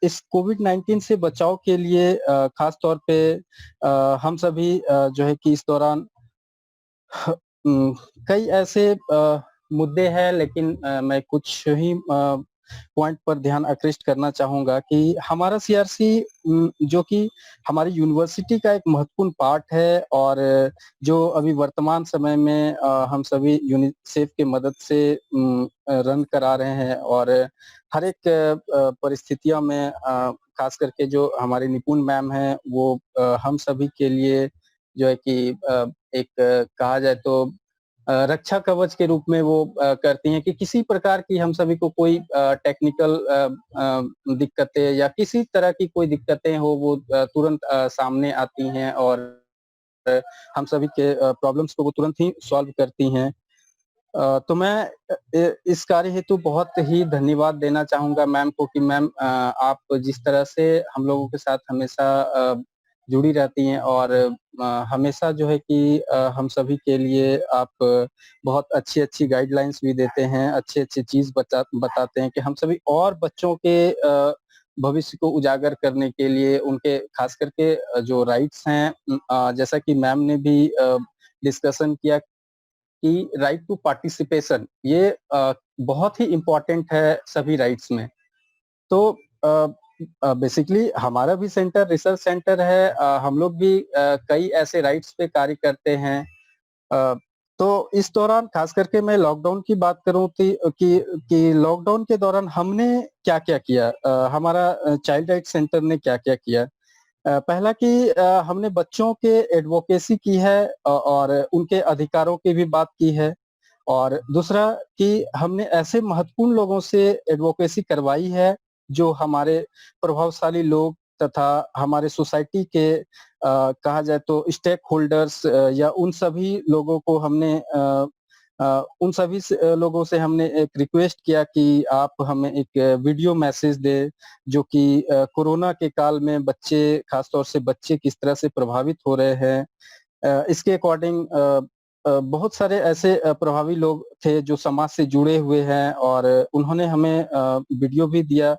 इस कोविड-19 से बचाव के लिए खास तौर पे हम सभी जो है कि इस दौरान कई ऐसे मुद्दे हैं, लेकिन मैं कुछ ही पॉइंट पर ध्यान आकृष्ट करना चाहूंगा कि हमारा CRC जो कि हमारी यूनिवर्सिटी का एक महत्वपूर्ण पार्ट है, और जो अभी वर्तमान समय में हम सभी यूनिसेफ की मदद से रन करा रहे हैं। और हर एक परिस्थितियों में खास करके जो हमारे निपुण मैम हैं, वो हम सभी के लिए जो है कि एक कहा जाए तो रक्षा कवच के रूप में वो करती हैं कि किसी प्रकार की हम सभी को कोई टेक्निकल दिक्कतें या किसी तरह की कोई दिक्कतें हो, वो तुरंत सामने आती हैं और हम सभी के प्रॉब्लम्स को वो तुरंत ही सॉल्व करती हैं। तो मैं इस कार्य हेतु बहुत ही धन्यवाद देना चाहूंगा मैम को कि मैम आप जिस तरह से हम लोगों के साथ हमेशा जुड़ी रहती हैं, और हमेशा जो है कि हम सभी के लिए आप बहुत अच्छी गाइडलाइंस भी देते हैं, अच्छी चीज बताते हैं कि हम सभी और बच्चों के भविष्य को उजागर करने के लिए उनके खास करके जो राइट्स हैं, जैसा कि मैम ने भी डिस्कशन किया कि राइट टू पार्टिसिपेशन, ये बहुत ही इम्पोर्टेंट है सभी राइट्स में। तो बेसिकली हमारा भी सेंटर रिसर्च सेंटर है, हम लोग भी कई ऐसे राइट्स पे कार्य करते हैं। तो इस दौरान खास करके मैं लॉकडाउन की बात करूं कि लॉकडाउन के दौरान हमने क्या-क्या किया, हमारा चाइल्ड राइट सेंटर ने क्या-क्या किया। पहला कि हमने बच्चों के एडवोकेसी की है और उनके अधिकारों की भी बात की है। और दूसरा कि हमने ऐसे महत्वपूर्ण लोगों से एडवोकेसी करवाई है जो हमारे प्रभावशाली लोग तथा हमारे सोसाइटी के कहा जाए तो स्टेक होल्डर्स या उन सभी लोगों को हमने उन सभी लोगों से हमने एक रिक्वेस्ट किया कि आप हमें एक वीडियो मैसेज दें जो कि कोरोना के काल में बच्चे, खासतौर से बच्चे किस तरह से प्रभावित हो रहे हैं। इसके अकॉर्डिंग बहुत सारे ऐसे प्रभावी लोग थे जो समाज से जुड़े हुए हैं और उन्होंने हमें वीडियो भी दिया,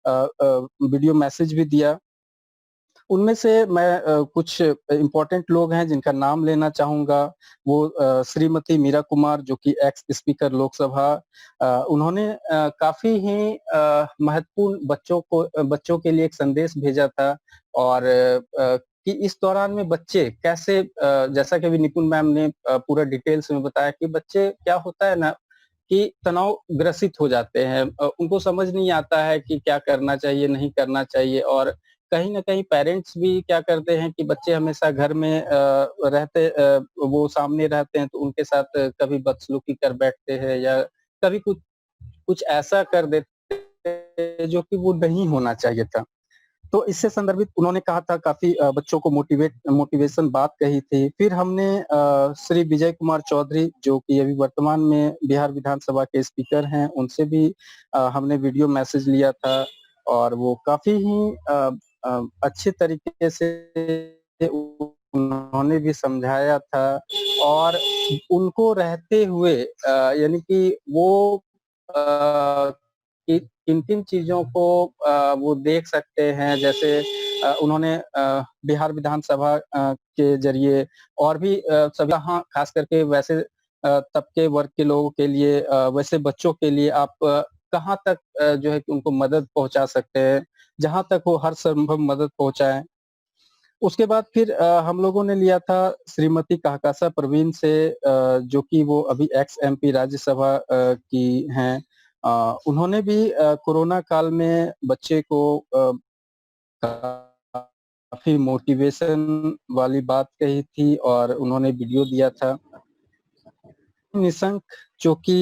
वीडियो मैसेज भी दिया। उनमें से मैं कुछ इम्पोर्टेंट लोग हैं जिनका नाम लेना चाहूँगा। वो श्रीमती मीरा कुमार जो कि एक्स स्पीकर लोकसभा, उन्होंने काफ़ी ही महत्वपूर्ण बच्चों के लिए एक संदेश भेजा था और कि इस दौरान में बच्चे कैसे, जैसा कि अभी निपुण मैम ने पूरा डिटेल्स में बताया कि बच्चे क्या होता है ना कि तनाव ग्रसित हो जाते हैं। उनको समझ नहीं आता है कि क्या करना चाहिए, नहीं करना चाहिए और कहीं न कहीं पेरेंट्स भी क्या करते हैं कि बच्चे हमेशा घर में वो सामने रहते हैं तो उनके साथ कभी बदसलूकी कर बैठते हैं या कभी कुछ कुछ ऐसा कर देते हैं जो कि वो नहीं होना चाहिए था। तो इससे संदर्भित उन्होंने कहा था, काफ़ी बच्चों को मोटिवेशन बात कही थी। फिर हमने श्री विजय कुमार चौधरी जो कि अभी वर्तमान में बिहार विधानसभा के स्पीकर हैं, उनसे भी हमने वीडियो मैसेज लिया था और वो काफ़ी ही अच्छे तरीके से उन्होंने भी समझाया था और उनको रहते हुए यानी कि वो कि किन-किन चीज़ों को वो देख सकते हैं, जैसे उन्होंने बिहार विधानसभा के ज़रिए और भी सभी, हाँ, खास करके वैसे तबके वर्ग के लोगों के लिए, वैसे बच्चों के लिए आप कहाँ तक जो है कि उनको मदद पहुँचा सकते हैं, जहाँ तक हो हर संभव मदद पहुँचाएँ। उसके बाद फिर हम लोगों ने लिया था श्रीमती कहकाशा परवीन से, जो कि वो अभी एक्स एमपी राज्यसभा की हैं। उन्होंने भी कोरोना काल में बच्चे को काफ़ी मोटिवेशन वाली बात कही थी और उन्होंने वीडियो दिया था। निशंक जो कि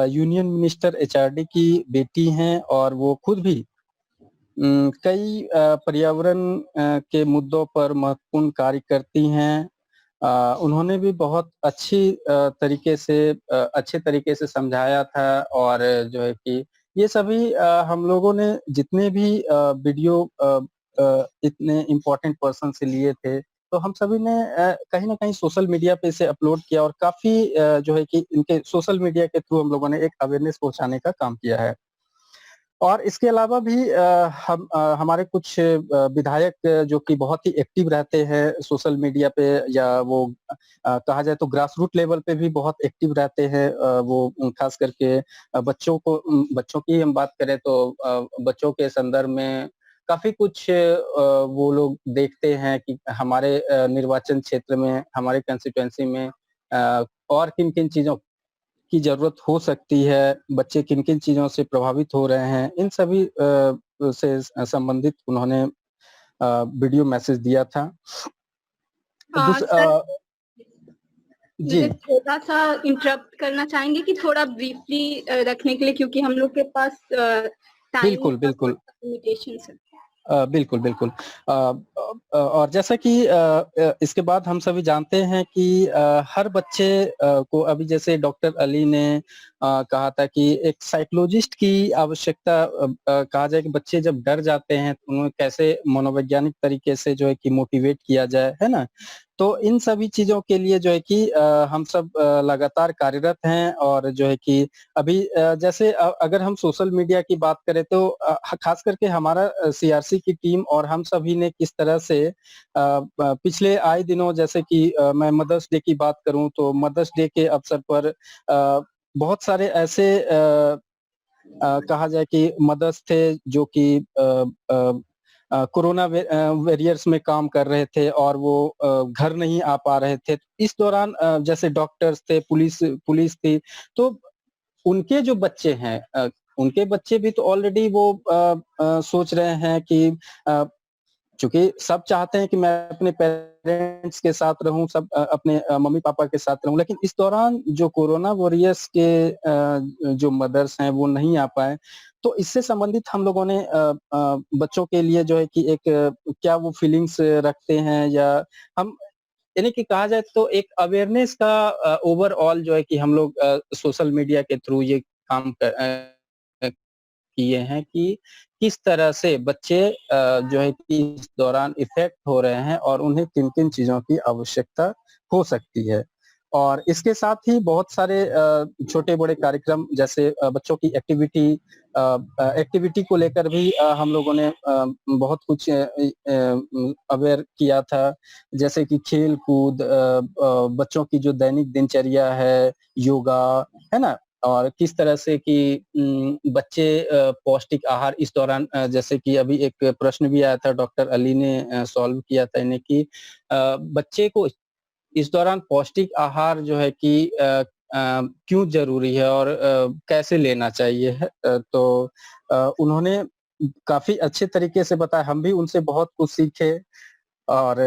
यूनियन मिनिस्टर एचआरडी की बेटी हैं और वो खुद भी कई पर्यावरण के मुद्दों पर महत्वपूर्ण कार्य करती हैं। उन्होंने भी बहुत अच्छे तरीके से समझाया था और जो है कि ये सभी हम लोगों ने जितने भी वीडियो इतने इम्पोर्टेंट पर्सन से लिए थे, तो हम सभी ने कहीं न कहीं सोशल मीडिया पे इसे अपलोड किया और काफ़ी जो है कि इनके सोशल मीडिया के थ्रू हम लोगों ने एक अवेयरनेस पहुँचाने का काम किया है। और इसके अलावा भी हमारे कुछ विधायक जो कि बहुत ही एक्टिव रहते हैं सोशल मीडिया पे, या वो कहा जाए तो ग्रास रूट लेवल पे भी बहुत एक्टिव रहते हैं। वो खास करके बच्चों की हम बात करें तो बच्चों के संदर्भ में काफ़ी कुछ वो लोग देखते हैं कि हमारे निर्वाचन क्षेत्र में, हमारे कंस्टिट्यूएंसी में और किन-किन चीज़ों की ज़रूरत हो सकती है, बच्चे किन-किन चीज़ों से प्रभावित हो रहे हैं, इन सभी से संबंधित उन्होंने वीडियो मैसेज दिया था। हाँ, सर, जी। मुझे थोड़ा-सा इंटरप्ट करना चाहेंगे कि थोड़ा ब्रीफली रखने के लिए, क्योंकि हम लोग के पास टाइम बिल्कुल, बिल्कुल। लिमिटेशंस है। बिल्कुल, बिल्कुल। और जैसा कि इसके बाद हम सभी जानते हैं कि हर बच्चे को अभी जैसे डॉक्टर अली ने कहा था कि एक साइकोलॉजिस्ट की आवश्यकता, कहा जाए कि बच्चे जब डर जाते हैं तो उन्हें कैसे मनोवैज्ञानिक तरीके से जो है कि मोटिवेट किया जाए, है ना? तो इन सभी चीज़ों के लिए जो है कि हम सब लगातार कार्यरत हैं और जो है कि अभी जैसे अगर हम सोशल मीडिया की बात करें तो खास करके हमारा सीआरसी की टीम और हम सभी ने किस तरह से पिछले आए दिनों, जैसे कि मैं मदर्स डे की बात करूं तो मदर्स डे के अवसर पर बहुत सारे ऐसे कहा जाए कि मदर्स थे जो कि कोरोना वॉरियर्स में काम कर रहे थे और वो घर नहीं आ पा रहे थे। इस दौरान जैसे डॉक्टर्स थे, पुलिस थी, तो उनके जो बच्चे हैं, उनके बच्चे भी तो ऑलरेडी वो सोच रहे हैं कि चूँकि सब चाहते हैं कि मैं अपने पेरेंट्स के साथ रहूँ, सब अपने मम्मी-पापा के साथ रहूँ, लेकिन इस दौरान जो कोरोना वॉरियर्स के जो मदर्स हैं वो नहीं आ पाए। तो इससे संबंधित हम लोगों ने बच्चों के लिए जो है कि एक क्या वो फीलिंग्स रखते हैं, या हम यानी कि कहा जाए तो एक अवेयरनेस का ओवरऑल जो है कि हम लोग सोशल मीडिया के थ्रू ये काम किए हैं कि किस तरह से बच्चे जो है कि इस दौरान इफेक्ट हो रहे हैं और उन्हें किन किन चीजों की आवश्यकता हो सकती है। और इसके साथ ही बहुत सारे छोटे बड़े कार्यक्रम जैसे बच्चों की एक्टिविटी को लेकर भी हम लोगों ने बहुत कुछ अवेयर किया था, जैसे कि खेल कूद, बच्चों की जो दैनिक दिनचर्या है, योगा, है ना, और किस तरह से कि बच्चे पौष्टिक आहार इस दौरान जैसे कि अभी एक प्रश्न भी आया था, डॉक्टर अली ने सॉल्व किया था इन्हें कि बच्चे को इस दौरान पौष्टिक आहार जो है कि क्यों जरूरी है और कैसे लेना चाहिए है। तो उन्होंने काफी अच्छे तरीके से बताया, हम भी उनसे बहुत कुछ सीखे। और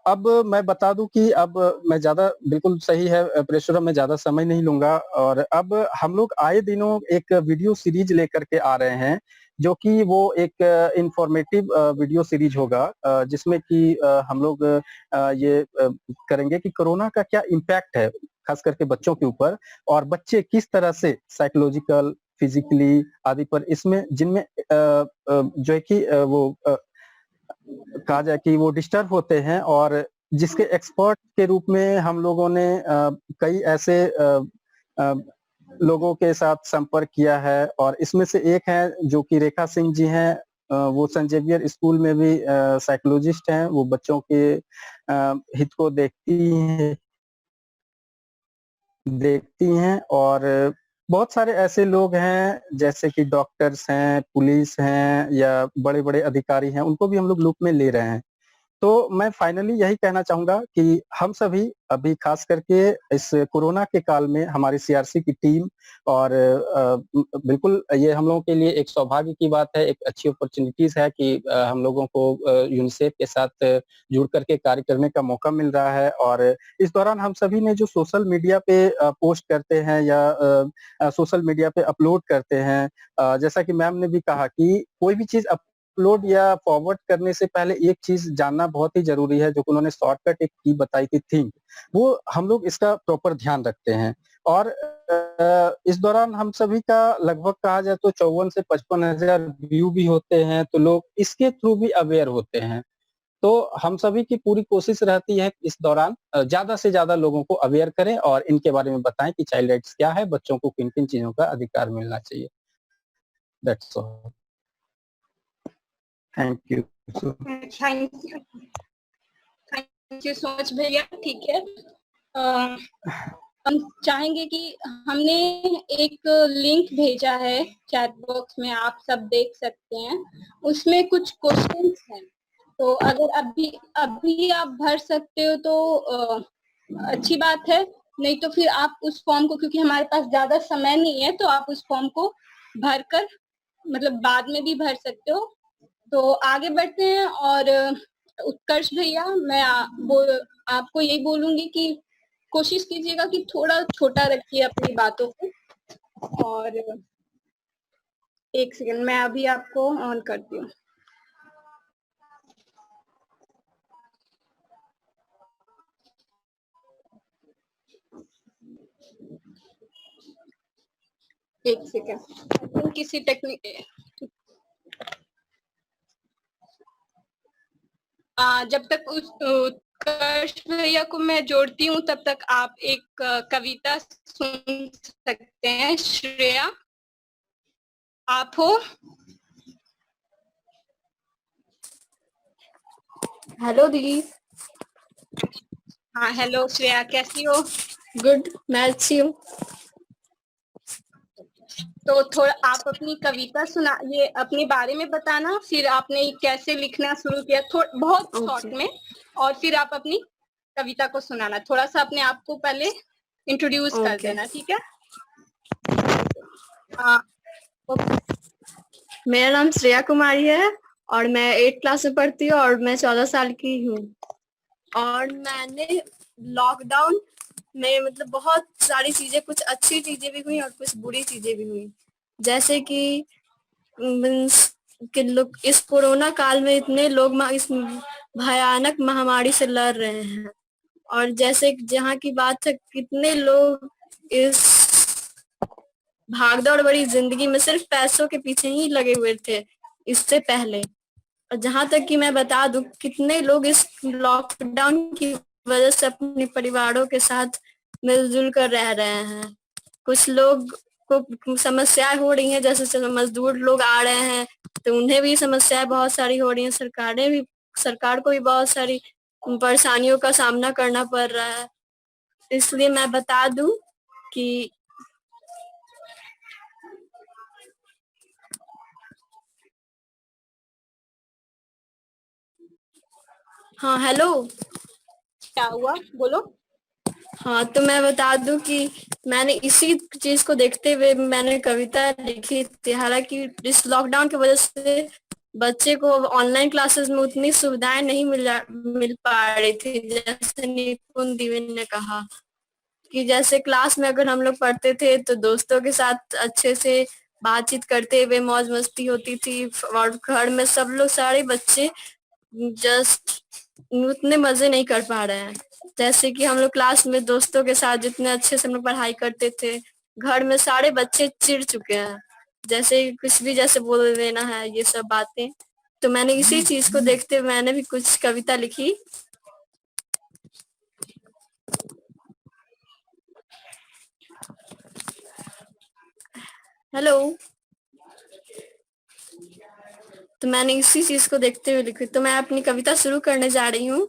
अब मैं बता दूं कि अब मैं ज्यादा बिल्कुल सही है प्रेशर, मैं ज्यादा समय नहीं लूंगा। और अब हम लोग आए दिनों एक वीडियो सीरीज लेकर के आ रहे हैं, जो कि वो एक इंफॉर्मेटिव वीडियो सीरीज होगा, जिसमें कि हम लोग ये करेंगे कि कोरोना का क्या इम्पैक्ट है खास करके बच्चों के ऊपर, और बच्चे किस तरह से साइकोलॉजिकल, फिजिकली आदि पर इसमें जिनमें जो है कि वो कहा जाए कि वो डिस्टर्ब होते हैं, और जिसके एक्सपर्ट के रूप में हम लोगों ने कई ऐसे लोगों के साथ संपर्क किया है। और इसमें से एक है जो कि रेखा सिंह जी हैं, वो सेंट जेवियर स्कूल में भी साइकोलॉजिस्ट हैं, वो बच्चों के हित को देखती हैं। और बहुत सारे ऐसे लोग हैं जैसे कि डॉक्टर्स हैं, पुलिस हैं, या बड़े बड़े अधिकारी हैं, उनको भी हम लोग लूप में ले रहे हैं। तो मैं फाइनली यही कहना चाहूंगा कि हम सभी अभी खास करके इस कोरोना के काल में हमारी सीआरसी की टीम, और बिल्कुल ये हम लोगों के लिए एक सौभाग्य की बात है, एक अच्छी अपॉर्चुनिटीज है कि हम लोगों को यूनिसेफ के साथ जुड़ करके कार्य करने का मौका मिल रहा है। और इस दौरान हम सभी ने जो सोशल मीडिया पे पोस्ट करते हैं या सोशल मीडिया पे अपलोड करते हैं, जैसा कि मैम ने भी कहा कि कोई भी चीज अपलोड या फॉरवर्ड करने से पहले एक चीज जानना बहुत ही जरूरी है, जो कि उन्होंने शॉर्टकट एक की बताई थी, थिंक, वो हम लोग इसका प्रॉपर ध्यान रखते हैं। और इस दौरान हम सभी का लगभग कहा जाए तो 54 से 55 हजार व्यू भी होते हैं, तो लोग इसके थ्रू भी अवेयर होते हैं। तो हम सभी की पूरी कोशिश रहती है इस दौरान ज्यादा से ज्यादा लोगों को अवेयर करें और इनके बारे में बताएं कि चाइल्ड राइट्स क्या है, बच्चों को किन किन चीजों का अधिकार मिलना चाहिए। That's all. Thank you. Thank you so much भैया। ठीक है, हम चाहेंगे कि हमने एक लिंक भेजा है चैट बॉक्स में, आप सब देख सकते हैं, उसमें कुछ क्वेश्चंस हैं, तो अगर अभी आप भर सकते हो तो अच्छी बात है, नहीं तो फिर आप उस फॉर्म को, क्योंकि हमारे पास ज्यादा समय नहीं है, तो आप उस फॉर्म को भरकर मतलब बाद में भी भर सकते हो। तो आगे बढ़ते हैं। और उत्कर्ष भैया, मैं आपको यही बोलूंगी कि कोशिश कीजिएगा कि थोड़ा छोटा रखिए अपनी बातों को। और एक सेकंड, मैं अभी आपको ऑन करती हूँ। एक सेकंड, किसी टेक्निक जब तक उस उत्कर्ष भैया को मैं जोड़ती हूँ, तब तक आप एक कविता सुन सकते हैं। श्रेया, आप हो? हेलो दीदी। हाँ हेलो श्रेया, कैसी हो? गुड, मैं अच्छी हूँ। तो थोड़ा आप अपनी कविता सुना, ये अपने बारे में बताना, फिर आपने कैसे लिखना शुरू किया, बहुत शॉर्ट में, और फिर आप अपनी कविता को सुनाना। थोड़ा सा अपने आप को पहले इंट्रोड्यूस कर देना, ठीक है? मेरा नाम श्रेया कुमारी है और मैं 8th क्लास में पढ़ती हूँ और मैं 14 साल की हूँ। और मैंने लॉकडाउन में मतलब बहुत सारी चीजें, कुछ अच्छी चीजें भी हुई और कुछ बुरी चीजें भी हुई। जैसे कि लोग इस कोरोना काल में इतने लोग इस भयानक महामारी से लड़ रहे हैं। और जैसे जहाँ की बात है, कितने लोग इस भागदौड़ भरी जिंदगी में सिर्फ पैसों के पीछे ही लगे हुए थे इससे पहले। और जहाँ तक कि मैं बता दूं, कितने लोग इस लॉकडाउन की वजह से अपने परिवारों के साथ मिलजुल कर रह रहे हैं। कुछ लोग को समस्याएं हो रही हैं, जैसे मजदूर लोग आ रहे हैं तो उन्हें भी समस्याएं बहुत सारी हो रही हैं। सरकार को भी बहुत सारी परेशानियों का सामना करना पड़ रहा है। इसलिए मैं बता दूं कि हाँ, हेलो। क्या हुआ, बोलो। हाँ, तो मैं बता दूं कि मैंने इसी चीज को देखते हुए मैंने कविता लिखी थी। हालांकि इस लॉकडाउन की वजह से बच्चे को ऑनलाइन क्लासेस में उतनी सुविधाएं नहीं मिल पा रही थी। जैसे निपुण दिवेन ने कहा कि जैसे क्लास में अगर हम लोग पढ़ते थे तो दोस्तों के साथ अच्छे से बातचीत करते हुए मौज मस्ती होती थी, और घर में सब लोग सारे बच्चे जस्ट उतने मजे नहीं कर पा रहे हैं। जैसे कि हम लोग क्लास में दोस्तों के साथ जितने अच्छे से हम लोग पढ़ाई करते थे, घर में सारे बच्चे चिढ़ चुके हैं, जैसे कुछ भी जैसे बोल देना है, ये सब बातें। तो मैंने इसी चीज को देखते हुए मैंने भी कुछ कविता लिखी। हेलो। तो मैंने इसी चीज को देखते हुए लिखी। तो मैं अपनी कविता शुरू करने जा रही हूँ।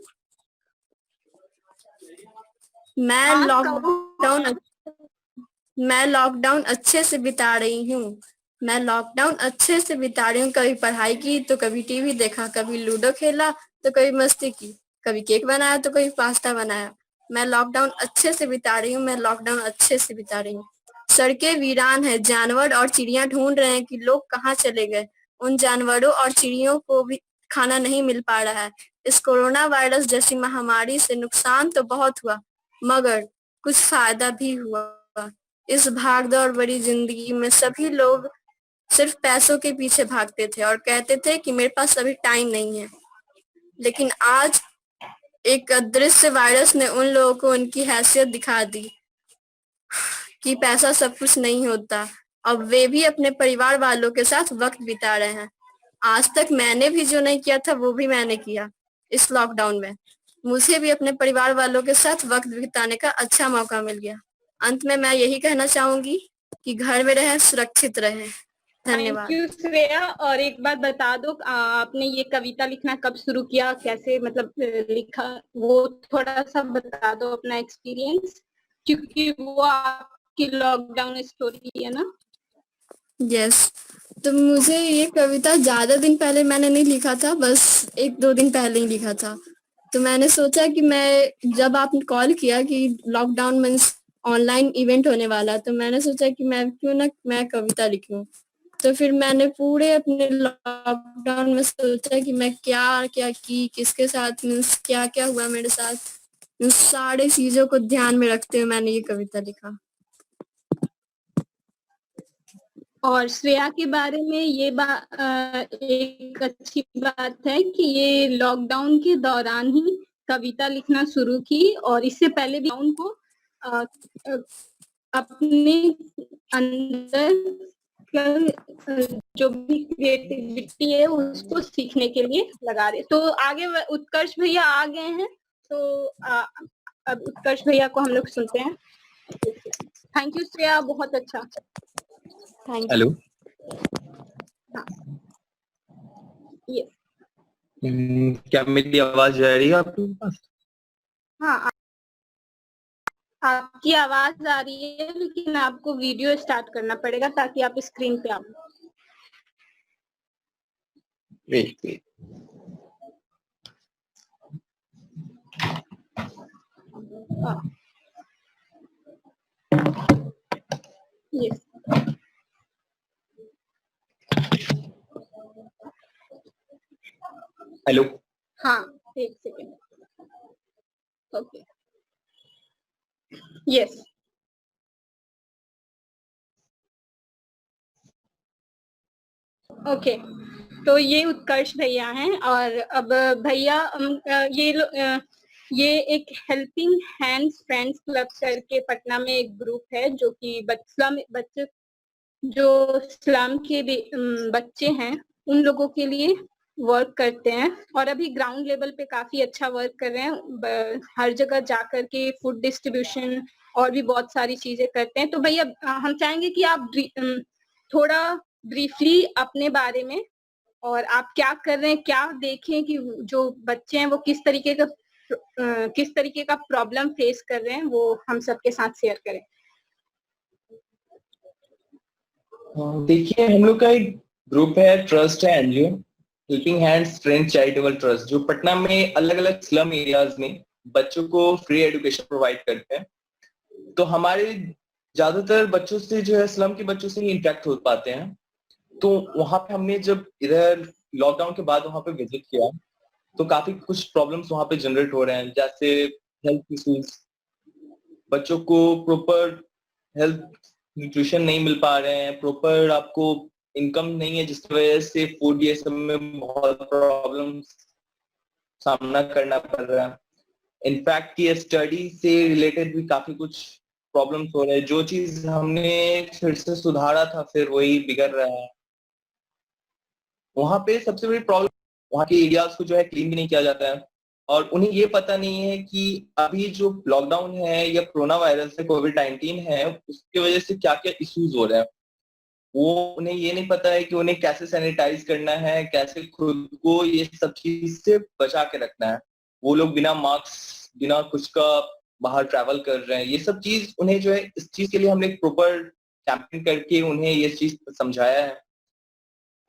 मैं लॉकडाउन अच्छे से बिता रही हूँ। मैं लॉकडाउन अच्छे से बिता रही हूँ। कभी पढ़ाई की तो कभी टीवी देखा, कभी लूडो खेला तो कभी मस्ती की, कभी केक बनाया तो कभी पास्ता बनाया। मैं लॉकडाउन अच्छे से बिता रही हूँ। मैं लॉकडाउन अच्छे से बिता रही हूँ। सड़कें वीरान है, जानवर और चिड़िया ढूंढ रहे हैं कि लोग कहाँ चले गए। उन जानवरों और चिड़ियों को भी खाना नहीं मिल पा रहा है। इस कोरोना वायरस जैसी महामारी से नुकसान तो बहुत हुआ, मगर कुछ फायदा भी हुआ। इस भागदौड़ भरी जिंदगी में सभी लोग सिर्फ पैसों के पीछे भागते थे और कहते थे कि मेरे पास अभी टाइम नहीं है। लेकिन आज एक अदृश्य वायरस ने उन लोगों को उनकी हैसियत दिखा दी कि पैसा सब कुछ नहीं होता। अब वे भी अपने परिवार वालों के साथ वक्त बिता रहे हैं। आज तक मैंने भी जो नहीं किया था वो भी मैंने किया इस लॉकडाउन में। मुझे भी अपने परिवार वालों के साथ वक्त बिताने का अच्छा मौका मिल गया। अंत में मैं यही कहना चाहूंगी कि घर में रहें, सुरक्षित रहें। धन्यवाद। Thank you Shreya. और एक बात बता दो, आपने ये कविता लिखना कब शुरू किया, कैसे मतलब लिखा, वो थोड़ा सा बता दो अपना एक्सपीरियंस, क्योंकि वो आपकी लॉकडाउन स्टोरी है ना। यस, तो मुझे ये कविता ज्यादा दिन पहले मैंने नहीं लिखा था, बस 1-2 दिन पहले ही लिखा था। तो मैंने सोचा कि मैं जब आपने कॉल किया कि लॉकडाउन में ऑनलाइन इवेंट होने वाला, तो मैंने सोचा कि मैं क्यों ना मैं कविता लिखूं। तो फिर मैंने पूरे अपने लॉकडाउन में सोचा कि मैं क्या क्या की, किसके साथ मीन्स क्या क्या हुआ मेरे साथ, उन सारे चीजों को ध्यान में रखते हुए मैंने ये कविता लिखा। और श्रेया के बारे में ये एक अच्छी बात है कि ये लॉकडाउन के दौरान ही कविता लिखना शुरू की, और इससे पहले भी उनको अपने अंदर जो भी क्रिएटिविटी है उसको सीखने के लिए लगा रहे। तो आगे उत्कर्ष भैया आ गए हैं, तो अब उत्कर्ष भैया को हम लोग सुनते हैं। थैंक यू श्रेया, बहुत अच्छा। Thank hello. हाँ, ये क्या मेरी आवाज जा रही है आपके पास? हाँ, आपकी आवाज आ रही है, लेकिन आपको वीडियो स्टार्ट करना पड़ेगा ताकि आप स्क्रीन पे आओ। वेट। यस। हेलो। हाँ, एक सेकेंड। Okay, yes. ओके, तो ये उत्कर्ष भैया हैं। और अब भैया ये एक हेल्पिंग हैंड्स फ्रेंड्स क्लब करके पटना में एक ग्रुप है जो कि बच्चे जो स्लम के बच्चे हैं उन लोगों के लिए वर्क करते हैं और अभी ग्राउंड लेवल पे काफी अच्छा वर्क कर रहे हैं। हर जगह जाकर के फूड डिस्ट्रीब्यूशन और भी बहुत सारी चीजें करते हैं। तो भैया हम चाहेंगे कि आप थोड़ा ब्रीफली अपने बारे में और आप क्या कर रहे हैं, क्या देखें कि जो बच्चे हैं वो किस तरीके का प्रॉब्लम फेस कर रहे हैं, वो हम सबके साथ शेयर करें। देखिए, हम लोग का एक ग्रुप है, ट्रस्ट है, NGO helping hands friends charitable trust, जो पटना में अलग अलग स्लम एरियाज में बच्चों को फ्री एजुकेशन प्रोवाइड करते हैं। तो हमारे ज्यादातर बच्चों से जो है स्लम के बच्चों से ही इंटरेक्ट हो पाते हैं। तो वहां पे हमने जब इधर लॉकडाउन के बाद वहां पे विजिट किया तो काफी कुछ प्रॉब्लम्स वहां पे जनरेट हो रहे हैं, जैसे हेल्थ इश्यूज, बच्चों को प्रॉपर हेल्थ न्यूट्रिशन नहीं मिल पा रहे हैं, प्रॉपर आपको इनकम नहीं है जिसकी वजह से फूड ये सब में बहुत प्रॉब्लम सामना करना पड़ रहा है। इनफैक्ट ये स्टडी से रिलेटेड भी काफी कुछ प्रॉब्लम्स हो रहे हैं। जो चीज हमने फिर से सुधारा था फिर वही बिगड़ रहा है। वहां पे सबसे बड़ी प्रॉब्लम वहां के एरियाज को जो है क्लीन भी नहीं किया जाता है और उन्हें ये पता नहीं है कि अभी जो लॉकडाउन है या कोरोना वायरस है, कोविड-19 है, उसकी वजह से क्या क्या इश्यूज हो रहे हैं। वो उन्हें ये नहीं पता है कि उन्हें कैसे सैनिटाइज करना है, कैसे खुद को ये सब चीज से बचा के रखना है। वो लोग बिना मास्क बिना कुछ का बाहर ट्रैवल कर रहे हैं। ये सब चीज उन्हें जो है, इस चीज के लिए हमने एक प्रॉपर कैंपेन करके उन्हें ये चीज समझाया है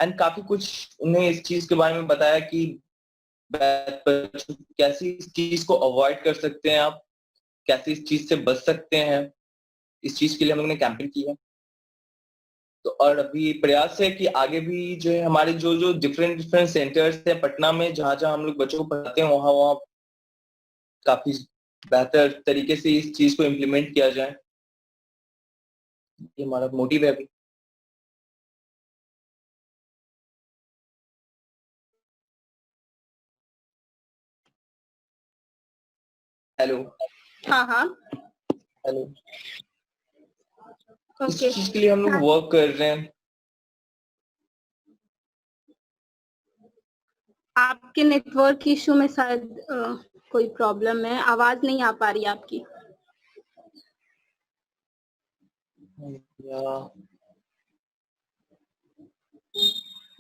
एंड काफी कुछ उन्हें इस चीज के बारे में बताया कि कैसे इस चीज को अवॉइड कर सकते हैं, आप कैसे इस चीज से बच सकते हैं। इस चीज के लिए हम लोगों ने कैंपेन की है। तो और अभी प्रयास है कि आगे भी जो है हमारे जो डिफरेंट सेंटर्स हैं पटना में, जहाँ जहाँ हम लोग बच्चों को पढ़ाते हैं, वहाँ काफी बेहतर तरीके से इस चीज को इम्प्लीमेंट किया जाए। ये हमारा मोटिव है अभी। हेलो। हाँ हेलो। इस ओके। चीज के लिए हम लोग वर्क कर रहे हैं। आपके नेटवर्क इशू में शायद कोई प्रॉब्लम है, आवाज नहीं आ पा रही आपकी।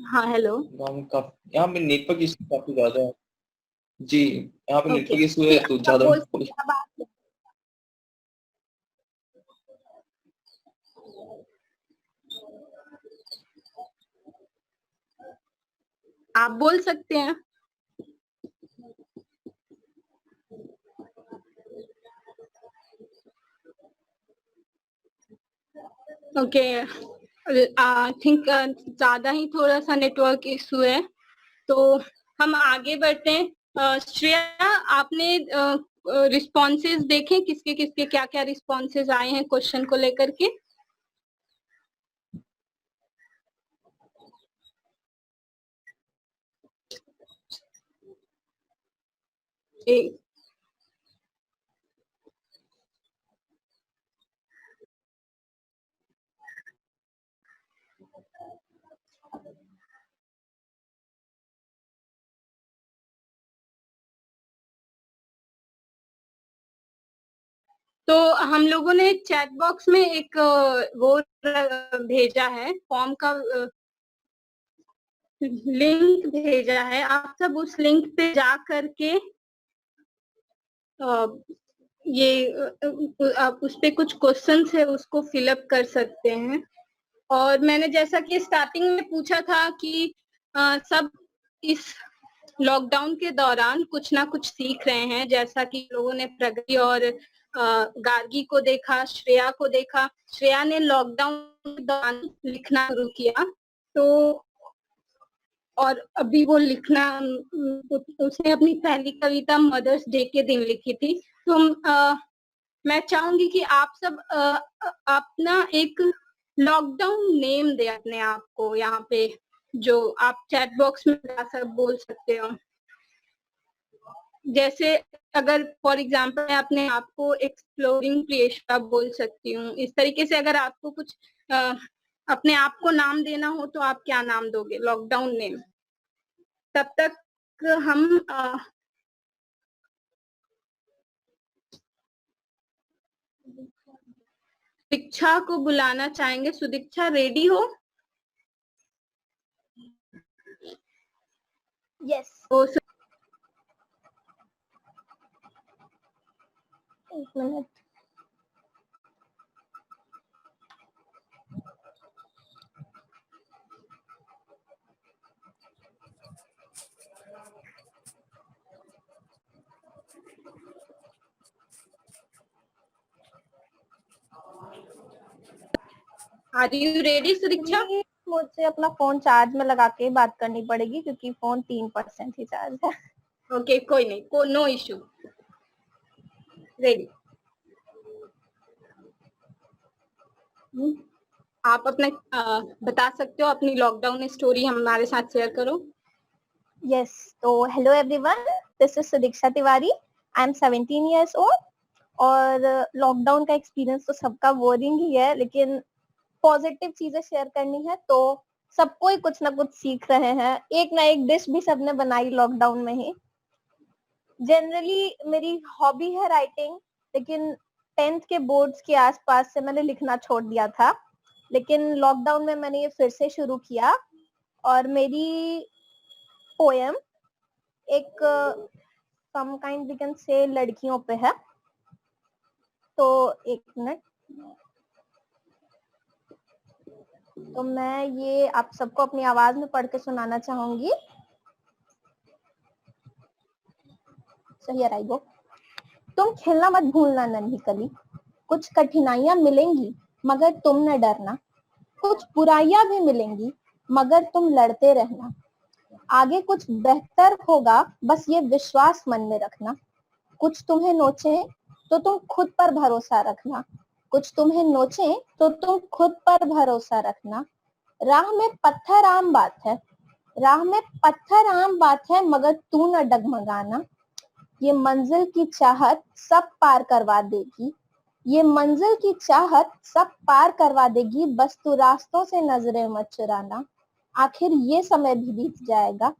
हाँ हेलो। यहाँ पे नेटवर्क इशू काफी ज्यादा है जी। यहाँ पे नेटवर्क इशू है तो ज्यादा आप बोल सकते हैं। ओके, आई थिंक ज्यादा ही थोड़ा सा नेटवर्क इशू है, तो हम आगे बढ़ते हैं। श्रेया, आपने रिस्पॉन्सेज देखे, किसके किसके क्या क्या रिस्पॉन्सेज आए हैं क्वेश्चन को लेकर के? तो हम लोगों ने चैट बॉक्स में एक वो भेजा है, फॉर्म का लिंक भेजा है। आप सब उस लिंक पे जा करके ये आप उस पे कुछ क्वेश्चंस है उसको फिलअप कर सकते हैं। और मैंने जैसा कि स्टार्टिंग में पूछा था कि सब इस लॉकडाउन के दौरान कुछ ना कुछ सीख रहे हैं, जैसा कि लोगों ने प्रगति और गार्गी को देखा, श्रेया को देखा। श्रेया ने लॉकडाउन के दौरान लिखना शुरू किया, तो और अभी वो लिखना, उसने अपनी पहली कविता मदर्स डे के दिन लिखी थी। तो मैं चाहूंगी कि आप सब अपना एक लॉकडाउन नेम दे अपने आप को यहाँ पे, जो आप चैट बॉक्स में बोल सकते हो। जैसे अगर फॉर एग्जांपल मैं अपने आप को एक्सप्लोरिंग प्रियेशा बोल सकती हूँ। इस तरीके से अगर आपको कुछ अपने आप को नाम देना हो तो आप क्या नाम दोगे? Lockdown name. तब तक हम सुदीक्षा को बुलाना चाहेंगे। सुदीक्षा रेडी हो? यस। एक minute. Are you ready Sudiksha? मुझे अपना फोन चार्ज में लगा के बात करनी पड़ेगी क्योंकि फोन 3% ही चार्ज है। ओके, कोई नहीं, नो इशू। रेडी। आप अपना बता सकते हो, अपनी लॉकडाउन स्टोरी हमारे साथ शेयर करो। यस, तो hello everyone, this is Sudiksha Tiwari. I am 17 years old और लॉकडाउन का एक्सपीरियंस तो सबका बोरिंग ही है, लेकिन पॉजिटिव चीजें शेयर करनी है तो सबको ही कुछ ना कुछ सीख रहे हैं। एक ना एक डिश भी सबने बनाई लॉकडाउन में ही। जनरली मेरी हॉबी है राइटिंग, लेकिन 10th के बोर्ड्स के आसपास से मैंने लिखना छोड़ दिया था, लेकिन लॉकडाउन में मैंने ये फिर से शुरू किया और मेरी पोएम एक some kind we can say लड़कियों पे है। तो एक मिनट, तो मैं ये आप सबको अपनी आवाज में पढ़ के सुनाना चाहूंगी। So here I go. तुम खेलना मत भूलना नन्ही कली, कुछ कठिनाइयां मिलेंगी मगर तुम न डरना, कुछ बुराइयां भी मिलेंगी मगर तुम लड़ते रहना, आगे कुछ बेहतर होगा बस ये विश्वास मन में रखना। कुछ तुम्हें नोचे तो तुम खुद पर भरोसा रखना, कुछ तुम्हें नोचे तो तुम खुद पर भरोसा रखना। राह में पत्थर आम बात है, राह में पत्थर आम बात है मगर तू न डगमगाना। ये मंजिल की चाहत सब पार करवा देगी, ये मंजिल की चाहत सब पार करवा देगी, बस तू रास्तों से नजरें मत चुराना। आखिर ये समय भी बीत जाएगा,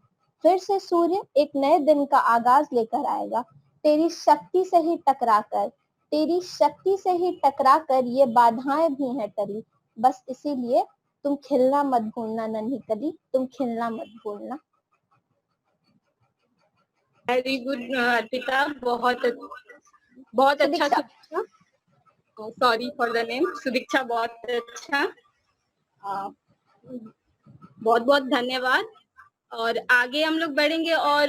फिर से सूर्य एक नए दिन का आगाज लेकर आएगा। तेरी शक्ति से ही टकरा कर, तेरी शक्ति से ही टकरा कर ये बाधाएं भी हैं टली, बस इसीलिए तुम खिलना मत भूलना नन्ही कली, तुम खिलना मत भूलना। वेरी गुड अर्पिता, बहुत अच्छा। Sudiksha, sorry for the name, Sudiksha बहुत अच्छा, बहुत बहुत धन्यवाद। और आगे हम लोग बढ़ेंगे और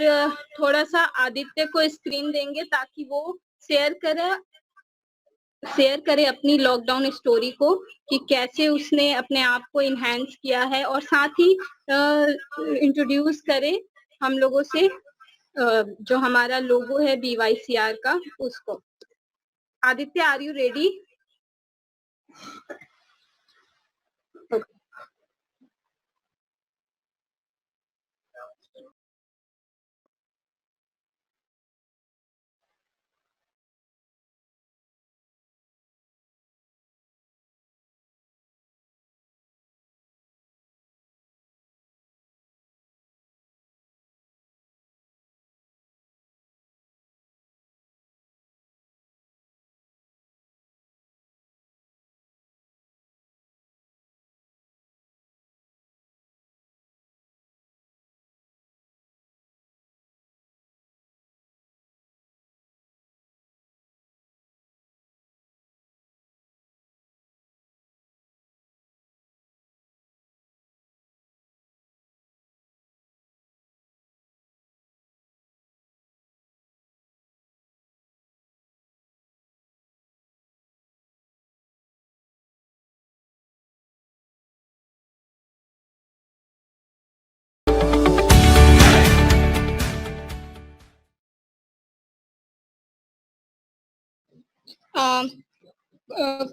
थोड़ा सा आदित्य को स्क्रीन देंगे ताकि वो शेयर करे अपनी लॉकडाउन स्टोरी को कि कैसे उसने अपने आप को इनहेंस किया है, और साथ ही इंट्रोड्यूस करे हम लोगों से जो हमारा लोगो है BYCR का, उसको। Aditya, are you ready?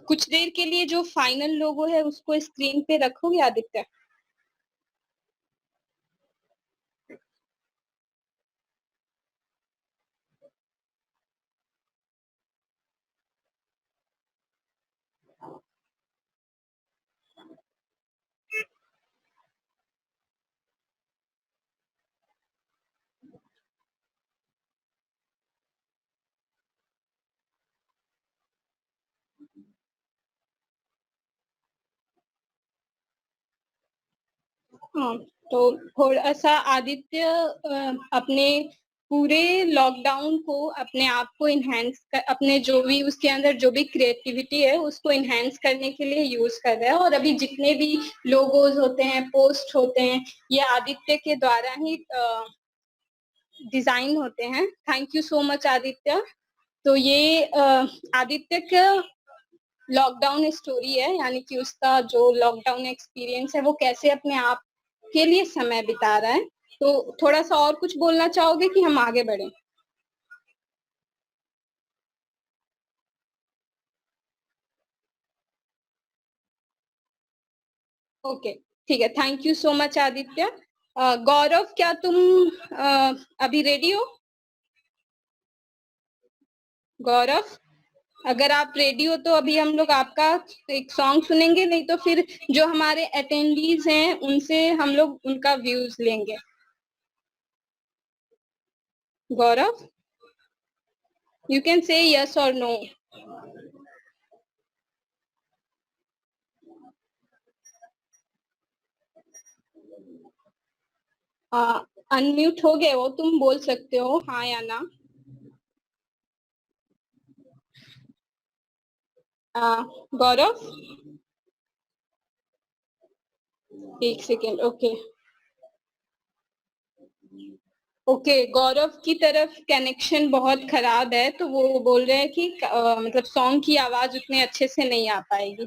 कुछ देर के लिए जो फाइनल लोगो है उसको स्क्रीन पे रखोगे आदित्य? हाँ, तो थोड़ा सा आदित्य अपने पूरे लॉकडाउन को अपने आप को अपने जो भी उसके अंदर जो भी क्रिएटिविटी है उसको इनहेंस करने के लिए यूज कर रहा है। और अभी जितने भी लोगोज होते हैं, पोस्ट होते हैं, ये आदित्य के द्वारा ही डिजाइन होते हैं। Thank you so much Aditya. तो ये आदित्य का लॉकडाउन स्टोरी है, यानी कि उसका जो लॉकडाउन एक्सपीरियंस है वो कैसे अपने आप के लिए समय बिता रहा है। तो थोड़ा सा और कुछ बोलना चाहोगे कि हम आगे बढ़े? ओके, ठीक है। Thank you so much Aditya. Gaurav, क्या तुम अभी रेडी हो? गौरव, अगर आप रेडी हो तो अभी हम लोग आपका एक सॉन्ग सुनेंगे, नहीं तो फिर जो हमारे अटेंडीज हैं उनसे हम लोग उनका व्यूज लेंगे। गौरव, you can say yes or no. Unmute हो गए हो, तुम बोल सकते हो हाँ या ना। गौरव, एक सेकेंड। ओके, गौरव की तरफ कनेक्शन बहुत खराब है, तो वो बोल रहे हैं कि मतलब सॉन्ग की आवाज उतने अच्छे से नहीं आ पाएगी।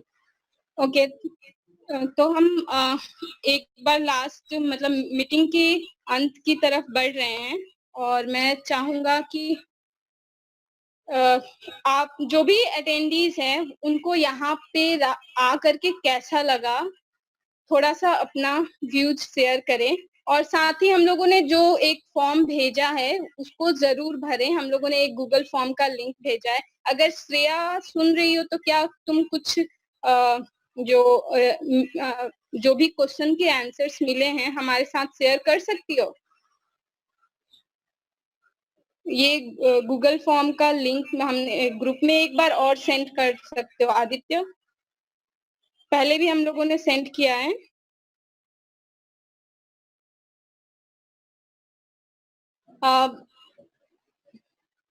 ओके, तो हम एक बार लास्ट मतलब मीटिंग के अंत की तरफ बढ़ रहे हैं, और मैं चाहूंगा कि आप जो भी अटेंडीज हैं उनको यहाँ पे आ करके कैसा लगा थोड़ा सा अपना व्यूज शेयर करें। और साथ ही हम लोगों ने जो एक फॉर्म भेजा है उसको जरूर भरें। हम लोगों ने एक गूगल फॉर्म का लिंक भेजा है। अगर श्रेया सुन रही हो तो क्या तुम कुछ जो भी क्वेश्चन के आंसर्स मिले हैं हमारे साथ शेयर कर सकती हो? ये गूगल फॉर्म का लिंक हमने ग्रुप में एक बार और सेंड कर सकते हो आदित्य, पहले भी हम लोगों ने सेंड किया है।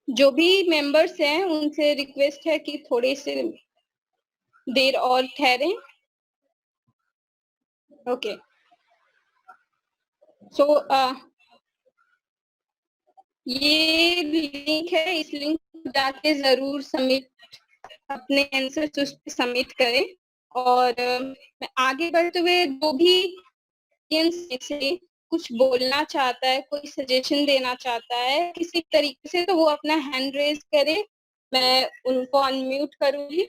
जो भी मेंबर्स हैं उनसे रिक्वेस्ट है कि थोड़ी सी देर और ठहरें। ओके, सो ये लिंक है, इस लिंक जाके जरूर सबमिट अपने आंसर उस पे सबमिट करें। और आगे बढ़ते हुए जो भी से कुछ बोलना चाहता है, कोई सजेशन देना चाहता है किसी तरीके से, तो वो अपना हैंड रेज करे, मैं उनको अनम्यूट करूंगी।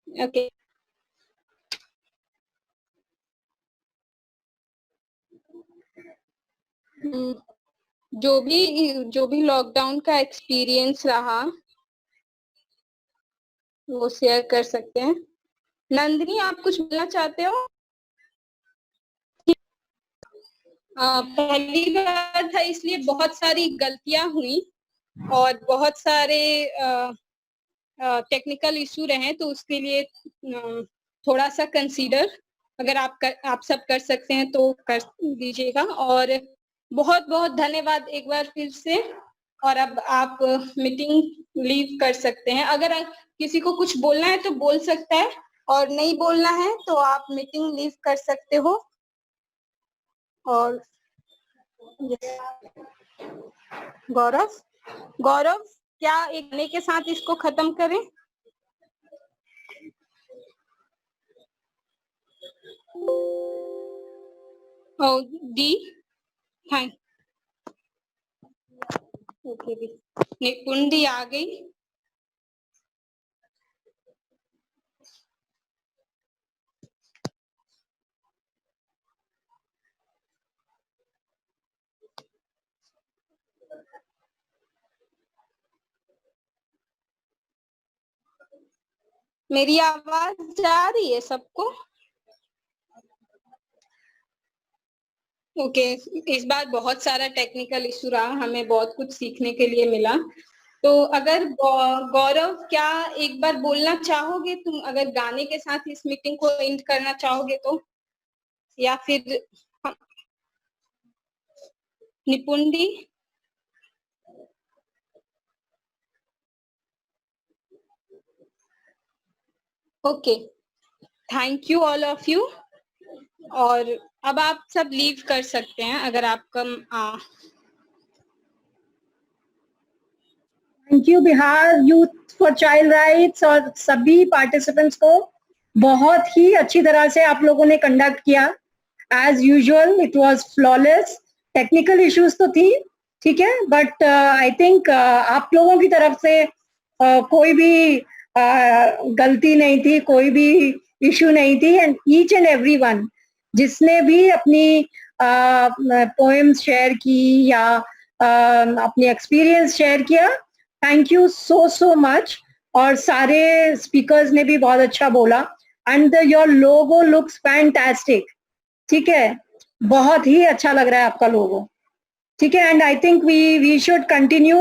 ओके, जो भी लॉकडाउन का एक्सपीरियंस रहा वो शेयर कर सकते हैं। नंदिनी, आप कुछ बोलना चाहते हो? पहली बार था इसलिए बहुत सारी गलतियां हुई और बहुत सारे टेक्निकल इशू रहे, तो उसके लिए थोड़ा सा कंसीडर अगर आप सब कर सकते हैं तो कर दीजिएगा। और बहुत बहुत धन्यवाद एक बार फिर से। और अब आप मीटिंग लीव कर सकते हैं। अगर किसी को कुछ बोलना है तो बोल सकता है, और नहीं बोलना है तो आप मीटिंग लीव कर सकते हो। और गौरव, क्या एक गाने के साथ इसको खत्म करें? दी, थैंक। ओके दी, निपुण दी आ गई। मेरी आवाज जा रही है सबको? ओके, इस बार बहुत सारा टेक्निकल इशू रहा, हमें बहुत कुछ सीखने के लिए मिला। तो अगर गौरव क्या एक बार बोलना चाहोगे तुम, अगर गाने के साथ इस मीटिंग को एंड करना चाहोगे तो, या फिर Nipun di? Okay, thank you all of you. और अब आप सब लीव कर सकते हैं अगर आपका thank you Bihar youth for child rights और सभी पार्टिसिपेंट्स को। बहुत ही अच्छी तरह से आप लोगों ने कंडक्ट किया। As usual it was flawless. Technical issues तो थी, ठीक है, बट आई थिंक आप लोगों की तरफ से कोई भी गलती नहीं थी, कोई भी इश्यू नहीं थी। एंड ईच एंड एवरीवन जिसने भी अपनी पोएम्स शेयर की या अपनी एक्सपीरियंस शेयर किया, थैंक यू सो मच। और सारे स्पीकर्स ने भी बहुत अच्छा बोला। And your logo looks fantastic, ठीक है, बहुत ही अच्छा लग रहा है आपका लोगो, ठीक है। And I think we should continue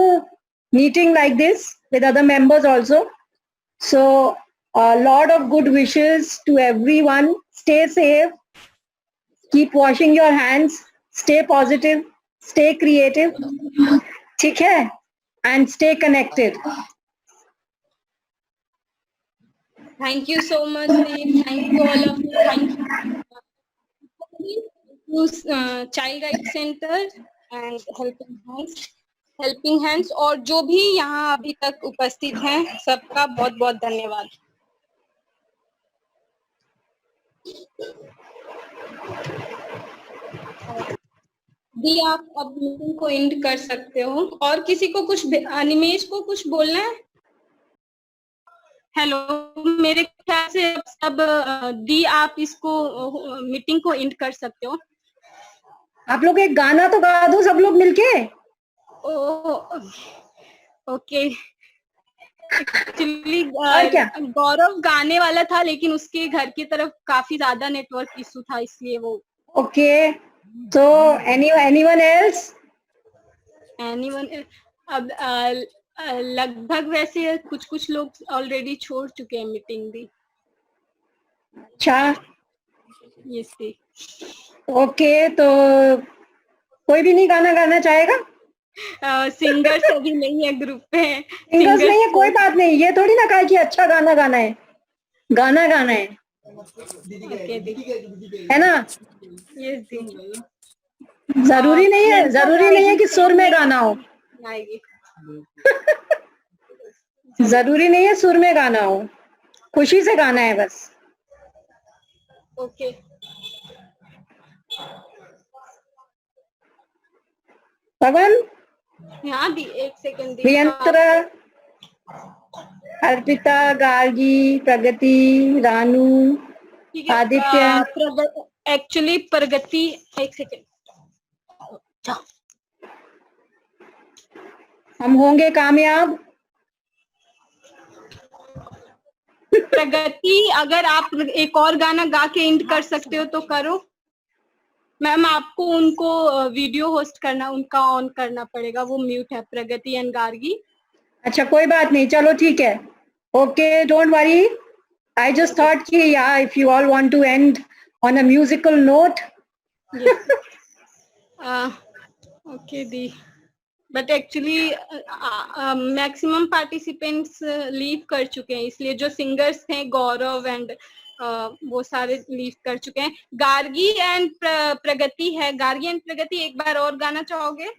meeting like this with other members also. So a lot of good wishes to everyone. Stay safe, keep washing your hands, stay positive, stay creative, ठीक है, and stay connected. Thank you so much, Deep. Thank you all of you. Thank you Child Rights Center and Helping Hands और जो भी यहाँ अभी तक उपस्थित हैं, सबका बहुत बहुत धन्यवाद। दी आप अब मीटिंग को एंड कर सकते हो। और किसी को कुछ, अनिमेश को कुछ बोलना है? हेलो, मेरे ख्याल से सब दी आप इसको मीटिंग को एंड कर सकते हो। आप लोग एक गाना तो गा दो सब लोग मिलके। ओके, एक्चुअली गौरव गाने वाला था लेकिन उसके घर की तरफ काफी ज्यादा नेटवर्क इशू था, इसलिए वो। ओके, तो anyone else? अब लगभग वैसे कुछ लोग ऑलरेडी छोड़ चुके हैं मीटिंग भी। अच्छा, यस दी। ओके, तो कोई भी नहीं गाना गाना चाहेगा? सिंगर्स अभी नहीं है ग्रुप पे। सिंगर्स नहीं है, कोई बात नहीं। ये थोड़ी ना कहा कि अच्छा गाना गाना है, गाना गाना है, है ना? यस दी। जरूरी नहीं है कि सुर में गाना हो। जरूरी नहीं है सुर में गाना हो, खुशी से गाना है बस। ओके, पवन, हाँ दी, एक सेकंड दी। प्रियंतरा, अर्पिता, गार्गी, प्रगति, रानू, आदित्य। एक्चुअली प्रगति, एक सेकंड, हम होंगे कामयाब। प्रगति, अगर आप एक और गाना गा के एंड कर सकते हो तो करो। मैम आपको उनको वीडियो होस्ट करना, उनका ऑन करना पड़ेगा, वो म्यूट है, प्रगति एंड गार्गी। अच्छा, कोई बात नहीं, चलो ठीक है। Okay, don't worry. I just thought कि या if you all want to end on a musical note. Okay दी, but actually maximum participants leave कर चुके हैं, इसलिए जो सिंगर्स थे गौरव एंड वो सारे लीव कर चुके हैं। गार्गी एंड प्रगति है, गार्गी एंड प्रगति एक बार और गाना चाहोगे?